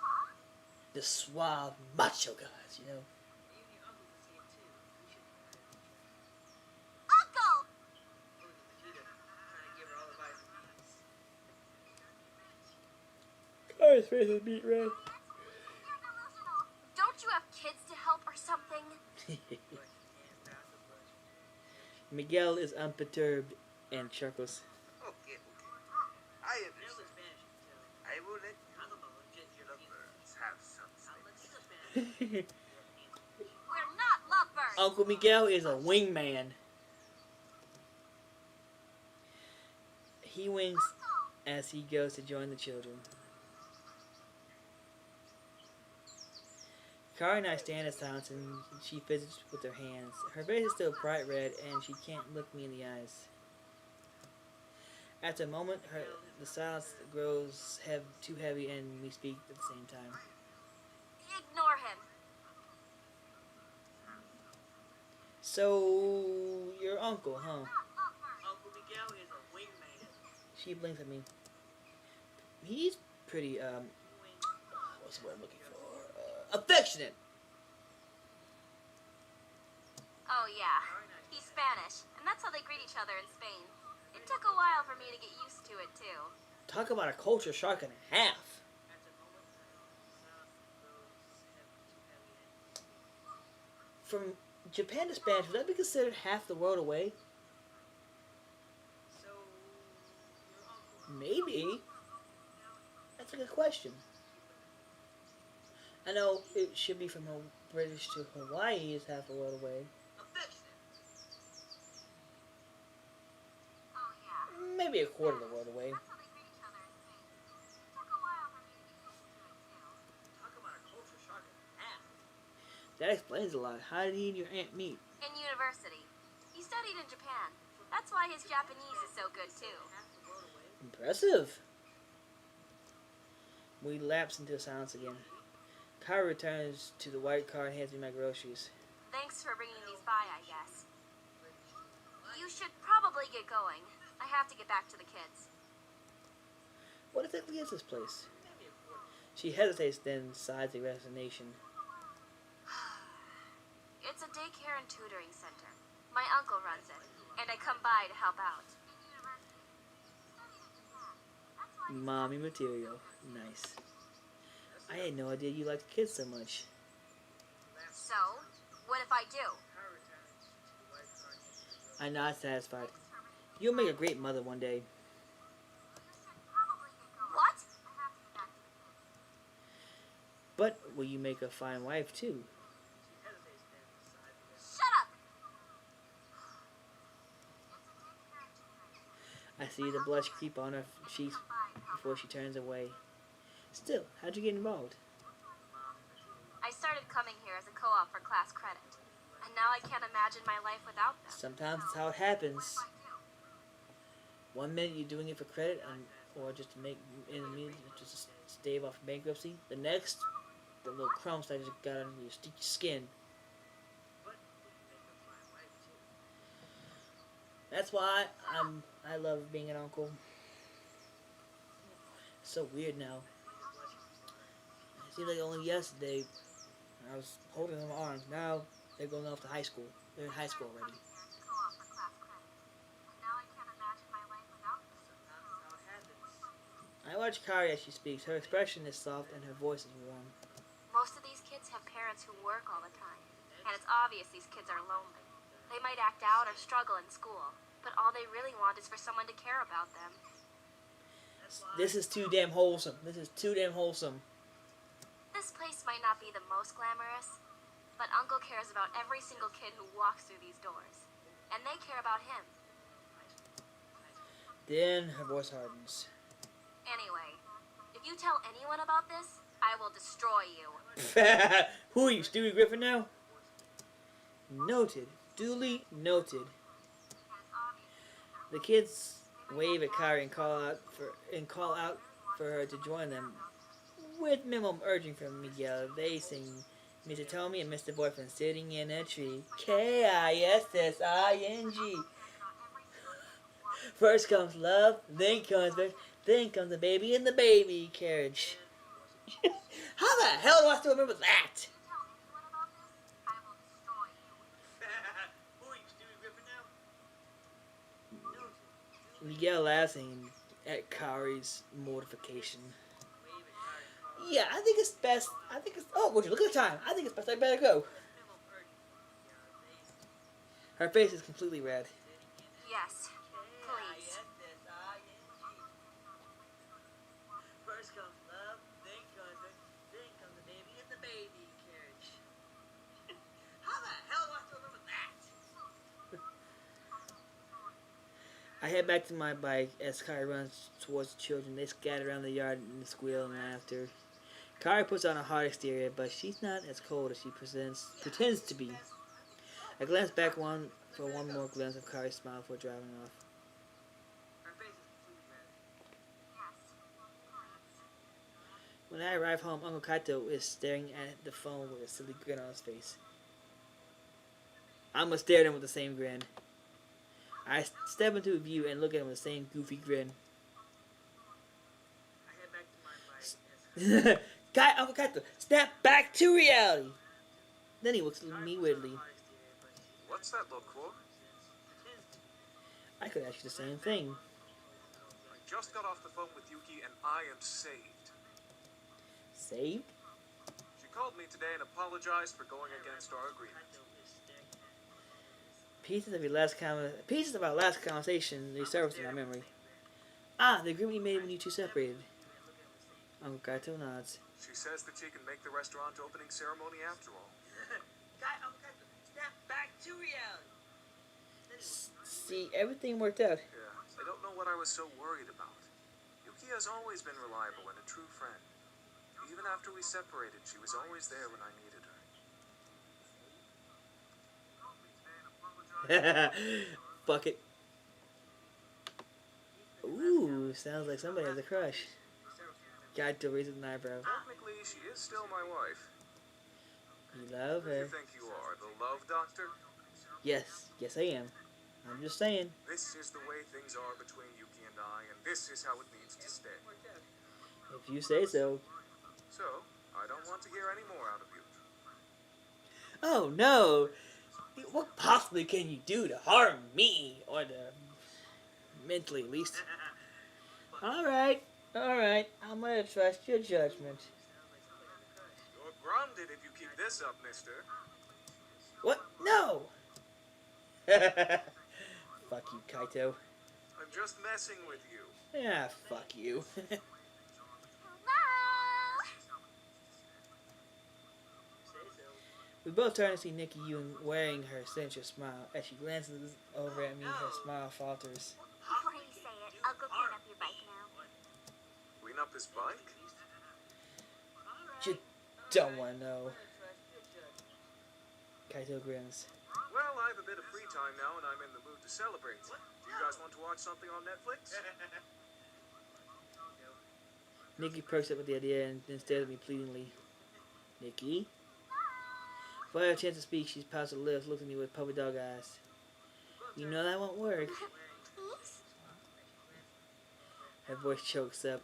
Speaker 1: The suave macho guys, you know.
Speaker 5: Even your uncle can see it too. We should
Speaker 3: Uncle!
Speaker 5: Look at Vegeta trying to give her all the vitamin D's.
Speaker 1: Kari's face is beat red.
Speaker 3: You're delusional! Don't you have kids to help or something?
Speaker 5: But you can't stop the blush.
Speaker 1: Miguel is unperturbed and chuckles.
Speaker 7: Okay. I
Speaker 5: They're
Speaker 7: understand.
Speaker 5: with Spanish, you can tell.
Speaker 7: I will let
Speaker 5: I'm about legit
Speaker 7: you
Speaker 5: European.
Speaker 7: lovebirds have some
Speaker 5: Not
Speaker 7: space.
Speaker 5: Latino Spanish. European Spanish.
Speaker 3: We're not lovebirds!
Speaker 1: Uncle Miguel is a wingman. He winks as he goes to join the children. Kari and I stand in silence and she fidgets with her hands. Her face is still bright red and she can't look me in the eyes. After a moment, the silence grows too heavy and we speak at the same time.
Speaker 3: Ignore him.
Speaker 1: So, your uncle, huh?
Speaker 5: Uncle Miguel is a wingman.
Speaker 1: She blinks at me. He's pretty, what's the word I'm looking for? Affectionate.
Speaker 2: Oh, yeah. He's Spanish, and that's how they greet each other in Spain. It took a while for me to get used to it, too.
Speaker 1: Talk about a culture shock and a half.
Speaker 5: After a moment, silence grows too heavy.
Speaker 1: From Japan to Spanish, would that be considered half the world away?
Speaker 5: So, your uncle.
Speaker 1: Maybe. That's a good question. I know it should be from British to Hawaii is half a world away.
Speaker 5: Affectionate.
Speaker 3: Oh, yeah.
Speaker 1: Maybe a quarter of the world away.
Speaker 3: That's how they greet each other in Spain. It took a while for me to get used to it, too.
Speaker 5: Talk about a culture shock and a half.
Speaker 1: That explains a lot. How did he and your aunt meet?
Speaker 2: In university. He studied in Japan. That's why his Japanese is so good, too.
Speaker 5: Half the world away.
Speaker 1: Impressive. We lapse into silence again. Kara returns to the white car and hands me my groceries.
Speaker 2: Thanks for bringing these by, I guess. You should probably get going. I have to get back to the kids.
Speaker 1: What exactly is this place? She hesitates, then sighs in resignation.
Speaker 2: It's a daycare and tutoring center. My uncle runs it, and I come by to help out.
Speaker 1: Mommy material. Nice. I had no idea you liked kids so much.
Speaker 2: So, what if I do?
Speaker 5: Car returns to the white car next to the road.
Speaker 1: I'm not satisfied. You'll make a great mother one day.
Speaker 2: What?
Speaker 1: But will you make a fine wife too?
Speaker 5: She hesitates then beside the
Speaker 2: Shut up!
Speaker 1: I see the blush creep on her cheeks before she turns away. Still, how'd you get involved?
Speaker 2: I started coming here as a co-op for class credit, and now I can't imagine my life without them.
Speaker 1: Sometimes it's how it happens. One minute you're doing it for credit, or just to make ends meet, just to stave off bankruptcy. The next, the little crumbs that just got on your skin.
Speaker 5: But will you make a fine wife too?
Speaker 1: That's why I love being an uncle. It's so weird now. It seems like only yesterday I was holding them arms. Now they're going off to high school. They're in high school already. I watch Kari as she speaks. Her expression is soft and her voice is warm.
Speaker 2: Most of these kids have parents who work all the time, and it's obvious these kids are lonely. They might act out or struggle in school, but all they really want is for someone to care about them.
Speaker 1: This is too damn wholesome. This is too damn wholesome.
Speaker 2: This place might not be the most glamorous, but Uncle cares about every single kid who walks through these doors. And they care about him.
Speaker 1: Then her voice hardens.
Speaker 2: Anyway, if you tell anyone about this, I will destroy you.
Speaker 1: Who are you, Stewie Griffin now? Noted. Duly noted. The kids wave at Kyrie and call out for her to join them. With minimum urging from Miguel, they sing Mr. Tommy and Mr. Boyfriend sitting in a tree. Kissing. First comes love, then comes the baby in the baby carriage. How the hell do I still remember that?
Speaker 5: Who are you, Stewie Griffin now?
Speaker 1: Miguel laughing at Kyrie's mortification. Yeah, I think it's best. Oh, would you look at the time? I think it's best I better go. Her face is completely red.
Speaker 2: Yes, please.
Speaker 5: First comes love, then comes the baby in the baby carriage. How the hell do I still remember that?
Speaker 1: I head back to my bike as Kyrie runs towards the children. They scatter around the yard and squeal and laughter. Kyrie puts on a hard exterior, but she's not as cold as she pretends to be. I glance back for one more glimpse of Kyrie's smile before driving off.
Speaker 5: Her face is completely red.
Speaker 1: When I arrive home, Uncle Kaito is staring at the phone with a silly grin on his face. I'm gonna stare at him with the same grin. I step into view and look at him with the same goofy grin.
Speaker 5: I head back to my bike.
Speaker 1: Uncle Kaito, snap back to reality. Then he looks at me weirdly.
Speaker 9: What's that look for?
Speaker 1: I could ask you the same thing.
Speaker 9: I just got off the phone with Yuki and I am saved.
Speaker 1: Saved?
Speaker 9: She called me today and apologized for going against our agreement.
Speaker 1: Pieces of our last conversation resurfaced in my memory. The agreement you made when you two separated. Uncle Kaito nods.
Speaker 9: She says that she can make the restaurant opening ceremony after all.
Speaker 5: Snap back to reality.
Speaker 1: See, everything worked out.
Speaker 9: Yeah, I don't know what I was so worried about. Yuki has always been reliable and a true friend. Even after we separated, she was always there when I needed her.
Speaker 1: Fuck it. Ooh, sounds like somebody has a crush. Kaito raises an eyebrow.
Speaker 9: Technically, she is still my wife.
Speaker 1: You love
Speaker 9: Who do
Speaker 1: her.
Speaker 9: you think you are, the love doctor?
Speaker 1: Yes, I am. I'm just saying.
Speaker 9: This is the way things are between Yuki and I, and this is how it needs to stay.
Speaker 1: If you say so.
Speaker 9: So, I don't want to hear any more out of you.
Speaker 1: Oh no! What possibly can you do to harm me? Or to... mentally, at least. Alright. I'm gonna trust your judgment.
Speaker 9: You're grounded if you keep this up, mister.
Speaker 1: What? No! Fuck you, Kaito.
Speaker 9: I'm just messing with you.
Speaker 1: Yeah, fuck you.
Speaker 3: Hello!
Speaker 1: We both turn to see Nikki Yoon wearing her signature smile. As she glances over at me, her smile falters.
Speaker 3: Before you say it, I'll go clean up your bike now.
Speaker 9: Clean up his bike?
Speaker 1: You don't want to know. Kaito grins.
Speaker 9: Well, I have a bit of free time now and I'm in the mood to celebrate. Do you guys want to watch something on Netflix?
Speaker 1: Nikki perks up with the idea and then stares at me pleadingly. Nikki? Before I have a chance to speak, she pouts her lips, looks at me with puppy dog eyes. You know that won't work.
Speaker 3: Please?
Speaker 1: Her voice chokes up.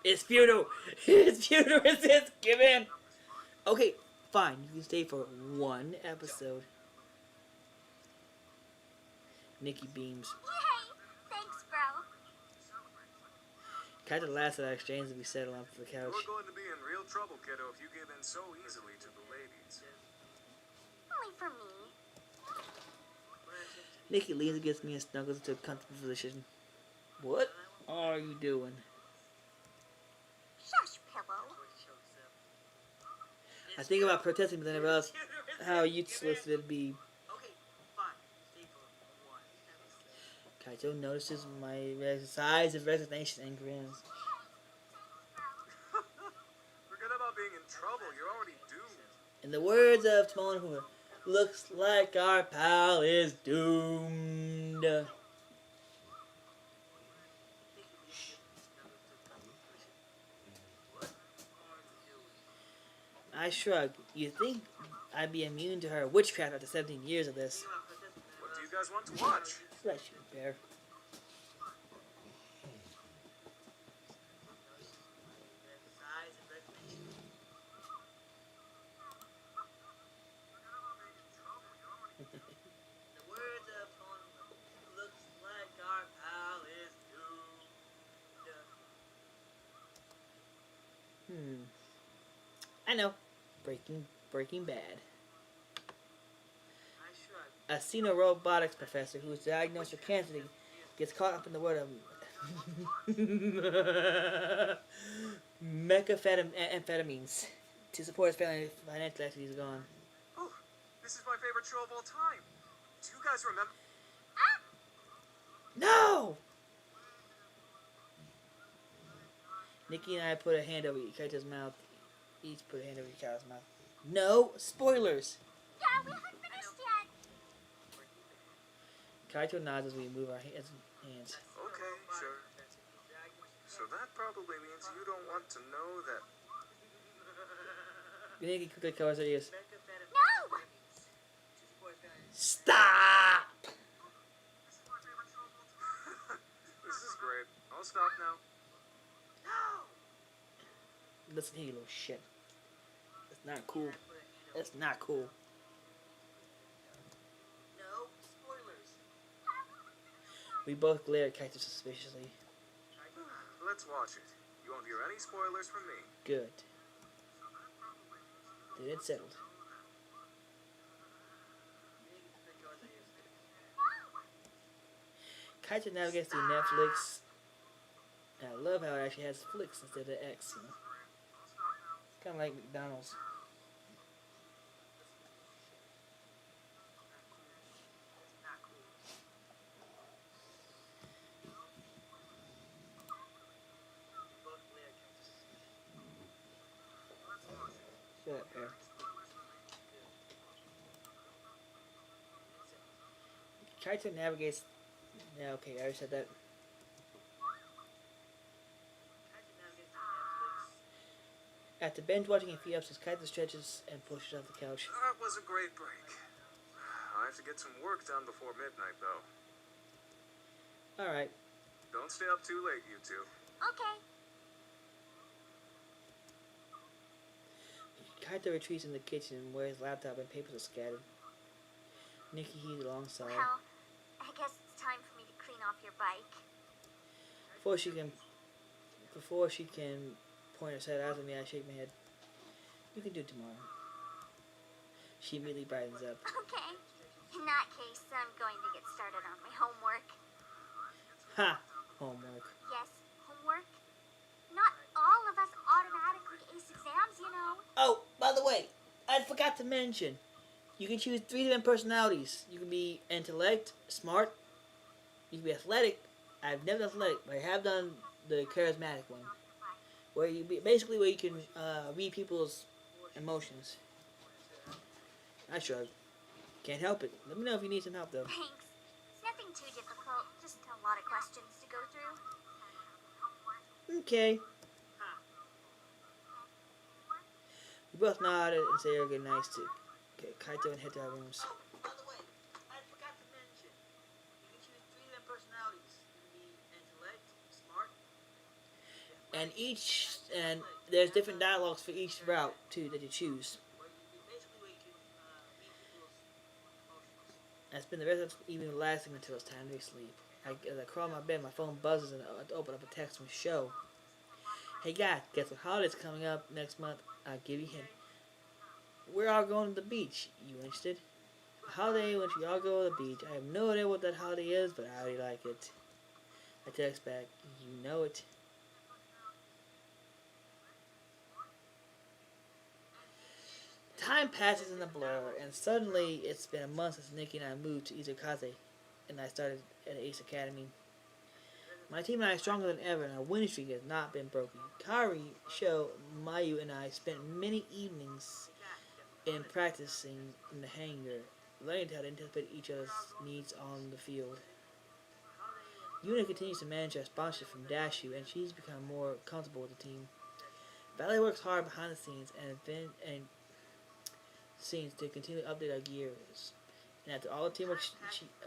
Speaker 1: It's futile! It's futile! Resist! Give in! Okay, fine. You can stay for one episode. Nikki beams.
Speaker 3: Yay! Thanks, bro.
Speaker 1: Kaito laughs at our exchange and we settle onto the couch.
Speaker 9: You're going to be in real trouble, kiddo, if you give in so easily to the ladies.
Speaker 3: Only for me.
Speaker 1: Nikki leans against me and snuggles into a comfortable position. What? are you doing?
Speaker 3: Shush, Pillow.
Speaker 1: I think about protesting, but then I realized how useless it'd be.
Speaker 5: Okay, fine. Stay for one.
Speaker 1: Kaito notices my sighs of resignation and grins.
Speaker 9: Forget about being in trouble. You're already doomed.
Speaker 1: In the words of Timon and Pumbaa, looks like our pal is doomed. I shrug. You think I'd be immune to her witchcraft after 17 years of this?
Speaker 9: What do you guys want to watch?
Speaker 1: Bless you, bear.
Speaker 5: Size and recognition. The words of Tone looks like our pal is doomed.
Speaker 1: I know. Breaking Bad.
Speaker 5: I shrug.
Speaker 1: A xenorobotics professor who is diagnosed with cancer gets caught up in the world of methamphetamines to support his family financially after he's gone.
Speaker 9: Oh, this is my favorite show of all time. Do you guys remember?
Speaker 1: No! Nikki and I put a hand over Kaito's mouth. Each put a hand over Kaito's mouth. No spoilers!
Speaker 3: Yeah, we haven't finished yet.
Speaker 1: Kaito nods as we move our hands.
Speaker 9: Okay, sure. So that probably means you don't want to know that.
Speaker 1: Nikki quickly covers her ears.
Speaker 3: No!
Speaker 1: Stop!
Speaker 9: This is great. I'll stop now.
Speaker 1: Listen here, you little shit. That's not cool. That's not cool.
Speaker 5: No spoilers.
Speaker 1: We both glare at Kaito suspiciously.
Speaker 9: Let's watch it. You won't hear any spoilers from me.
Speaker 1: Good. Then it's settled. Kaito navigates through Netflix. And I love how it actually has flicks instead of X. You know? It's kind of like McDonald's. Shut up, Bear. Kaito navigates. Yeah, okay, I already said that. After binge watching a few episodes, Kaito stretches and pushes off the couch.
Speaker 9: That was a great break. I have to get some work done before midnight, though.
Speaker 1: Alright.
Speaker 9: Don't stay up too late, you two.
Speaker 3: Okay.
Speaker 1: Kaito retreats in the kitchen where his laptop and papers are scattered. Nikki heaves alongside.
Speaker 3: Well, I guess it's time for me to clean off your bike.
Speaker 1: Before she can point her side out at me, I shake my head. You can do it tomorrow. She immediately brightens up.
Speaker 3: Okay. In that case, I'm going to get started on my homework.
Speaker 1: Ha! Homework.
Speaker 3: Yes, homework. Not all of us automatically ace exams, you know.
Speaker 1: Oh, by the way, I forgot to mention. You can choose 3 different personalities. You can be intellect, smart. You can be athletic. I've never done athletic, but I have done the charismatic one. Where you can read people's emotions. I shrug. Can't help it. Let me know if you need some help, though.
Speaker 3: Thanks. It's nothing too difficult, just a lot of questions to go through.
Speaker 1: Okay. We both nod and say our good nights to Kaito and head to our rooms.
Speaker 5: Oh, by the way, I forgot to mention. You can choose 3 different personalities. You can be intellect, smart.
Speaker 1: And there's different dialogues for each route too that you choose.
Speaker 5: Where you can read people's emotions.
Speaker 1: I spend the rest of the evening relaxing until it's time to sleep. As I crawl in my bed, my phone buzzes and I open up a text from Show. Hey guys, guess what holiday's coming up next month? I'll give you a hint. We're all going to the beach. You interested? A holiday in which we all go to the beach. I have no idea what that holiday is, but I already like it. I text back, you know it. Time passes in a blur, and suddenly it's been a month since Nikki and I moved to Izakaze, and I started at Ace Academy. My team and I are stronger than ever, and our winning streak has not been broken. Kari, Sho, Mayu, and I spent many evenings in practicing in the hangar, learning how to anticipate each other's needs on the field. Yuna continues to manage our sponsorship from Dashu, and she's become more comfortable with the team. Valley works hard behind the scenes scenes to continue to update our gears. And after all the teamwork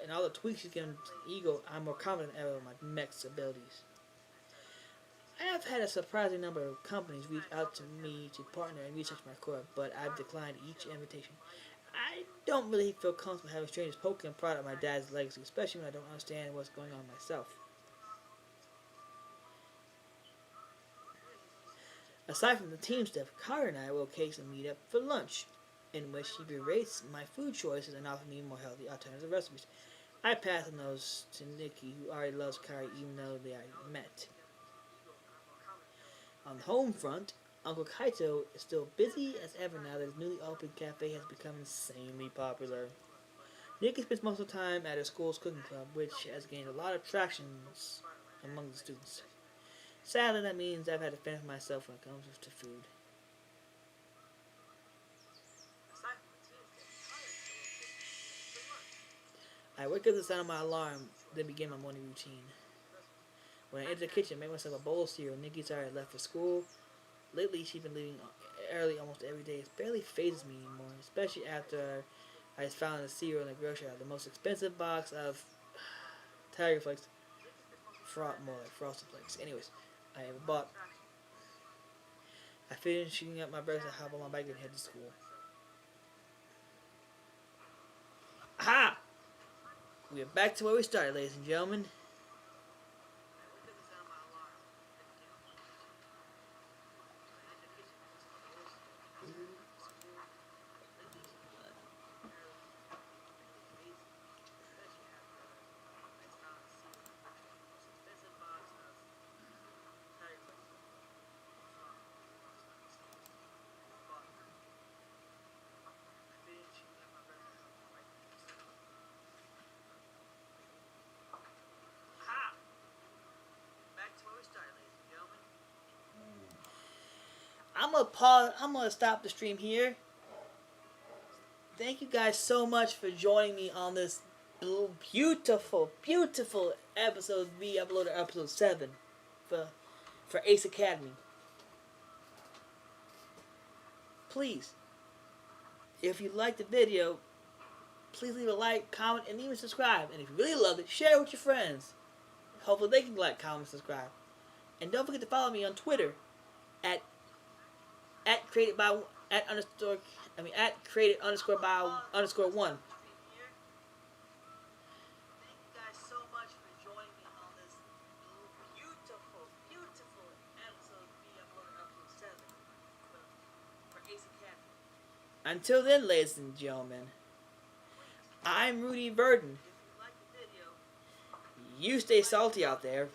Speaker 1: and all the tweaks she's given to Eagle, I'm more confident than ever with my mech's abilities. I have had a surprising number of companies reach out to me to partner and research my core, but I've declined each invitation. I don't really feel comfortable having strangers poking and prodding at my dad's legacy, especially when I don't understand what's going on myself. Aside from the team stuff, Kara and I will occasionally meet up for lunch, in which she berates my food choices and offers me more healthy alternative recipes. I pass on those to Nikki, who already loves Kari even though they already met. On the home front, Uncle Kaito is still busy as ever now that his newly opened cafe has become insanely popular. Nikki spends most of the time at her school's cooking club, which has gained a lot of traction among the students. Sadly, that means I've had to fend for myself when it comes to food. I wake up to the sound of my alarm, then begin my morning routine. When I enter the kitchen, I make myself a bowl of cereal. Nikki's already left for school. Lately, she's been leaving early almost every day. It barely phases me anymore, especially after I found the cereal in the grocery aisle. The most expensive box of Tiger Flakes. More like Frosted Flakes. Anyways, I have bought. I finish shooting up my breakfast, I hop on my bike and head to school. Aha! We are back to where we started, ladies and gentlemen. I'm gonna pause. I'm gonna stop the stream here. Thank you guys so much for joining me on this beautiful, beautiful episode. We uploaded episode 7 for Ace Academy. Please, if you liked the video, please leave a like, comment, and even subscribe. And if you really loved it, share it with your friends. Hopefully they can like, comment, subscribe. And don't forget to follow me on Twitter at created by at created underscore by underscore 1.
Speaker 5: Thank you guys so much for joining me on this beautiful, beautiful episode. We uploaded episode 7 for Ace Academy.
Speaker 1: Until then, ladies and gentlemen, I'm Rudy Verdon.
Speaker 5: If you like the video,
Speaker 1: You stay salty out there.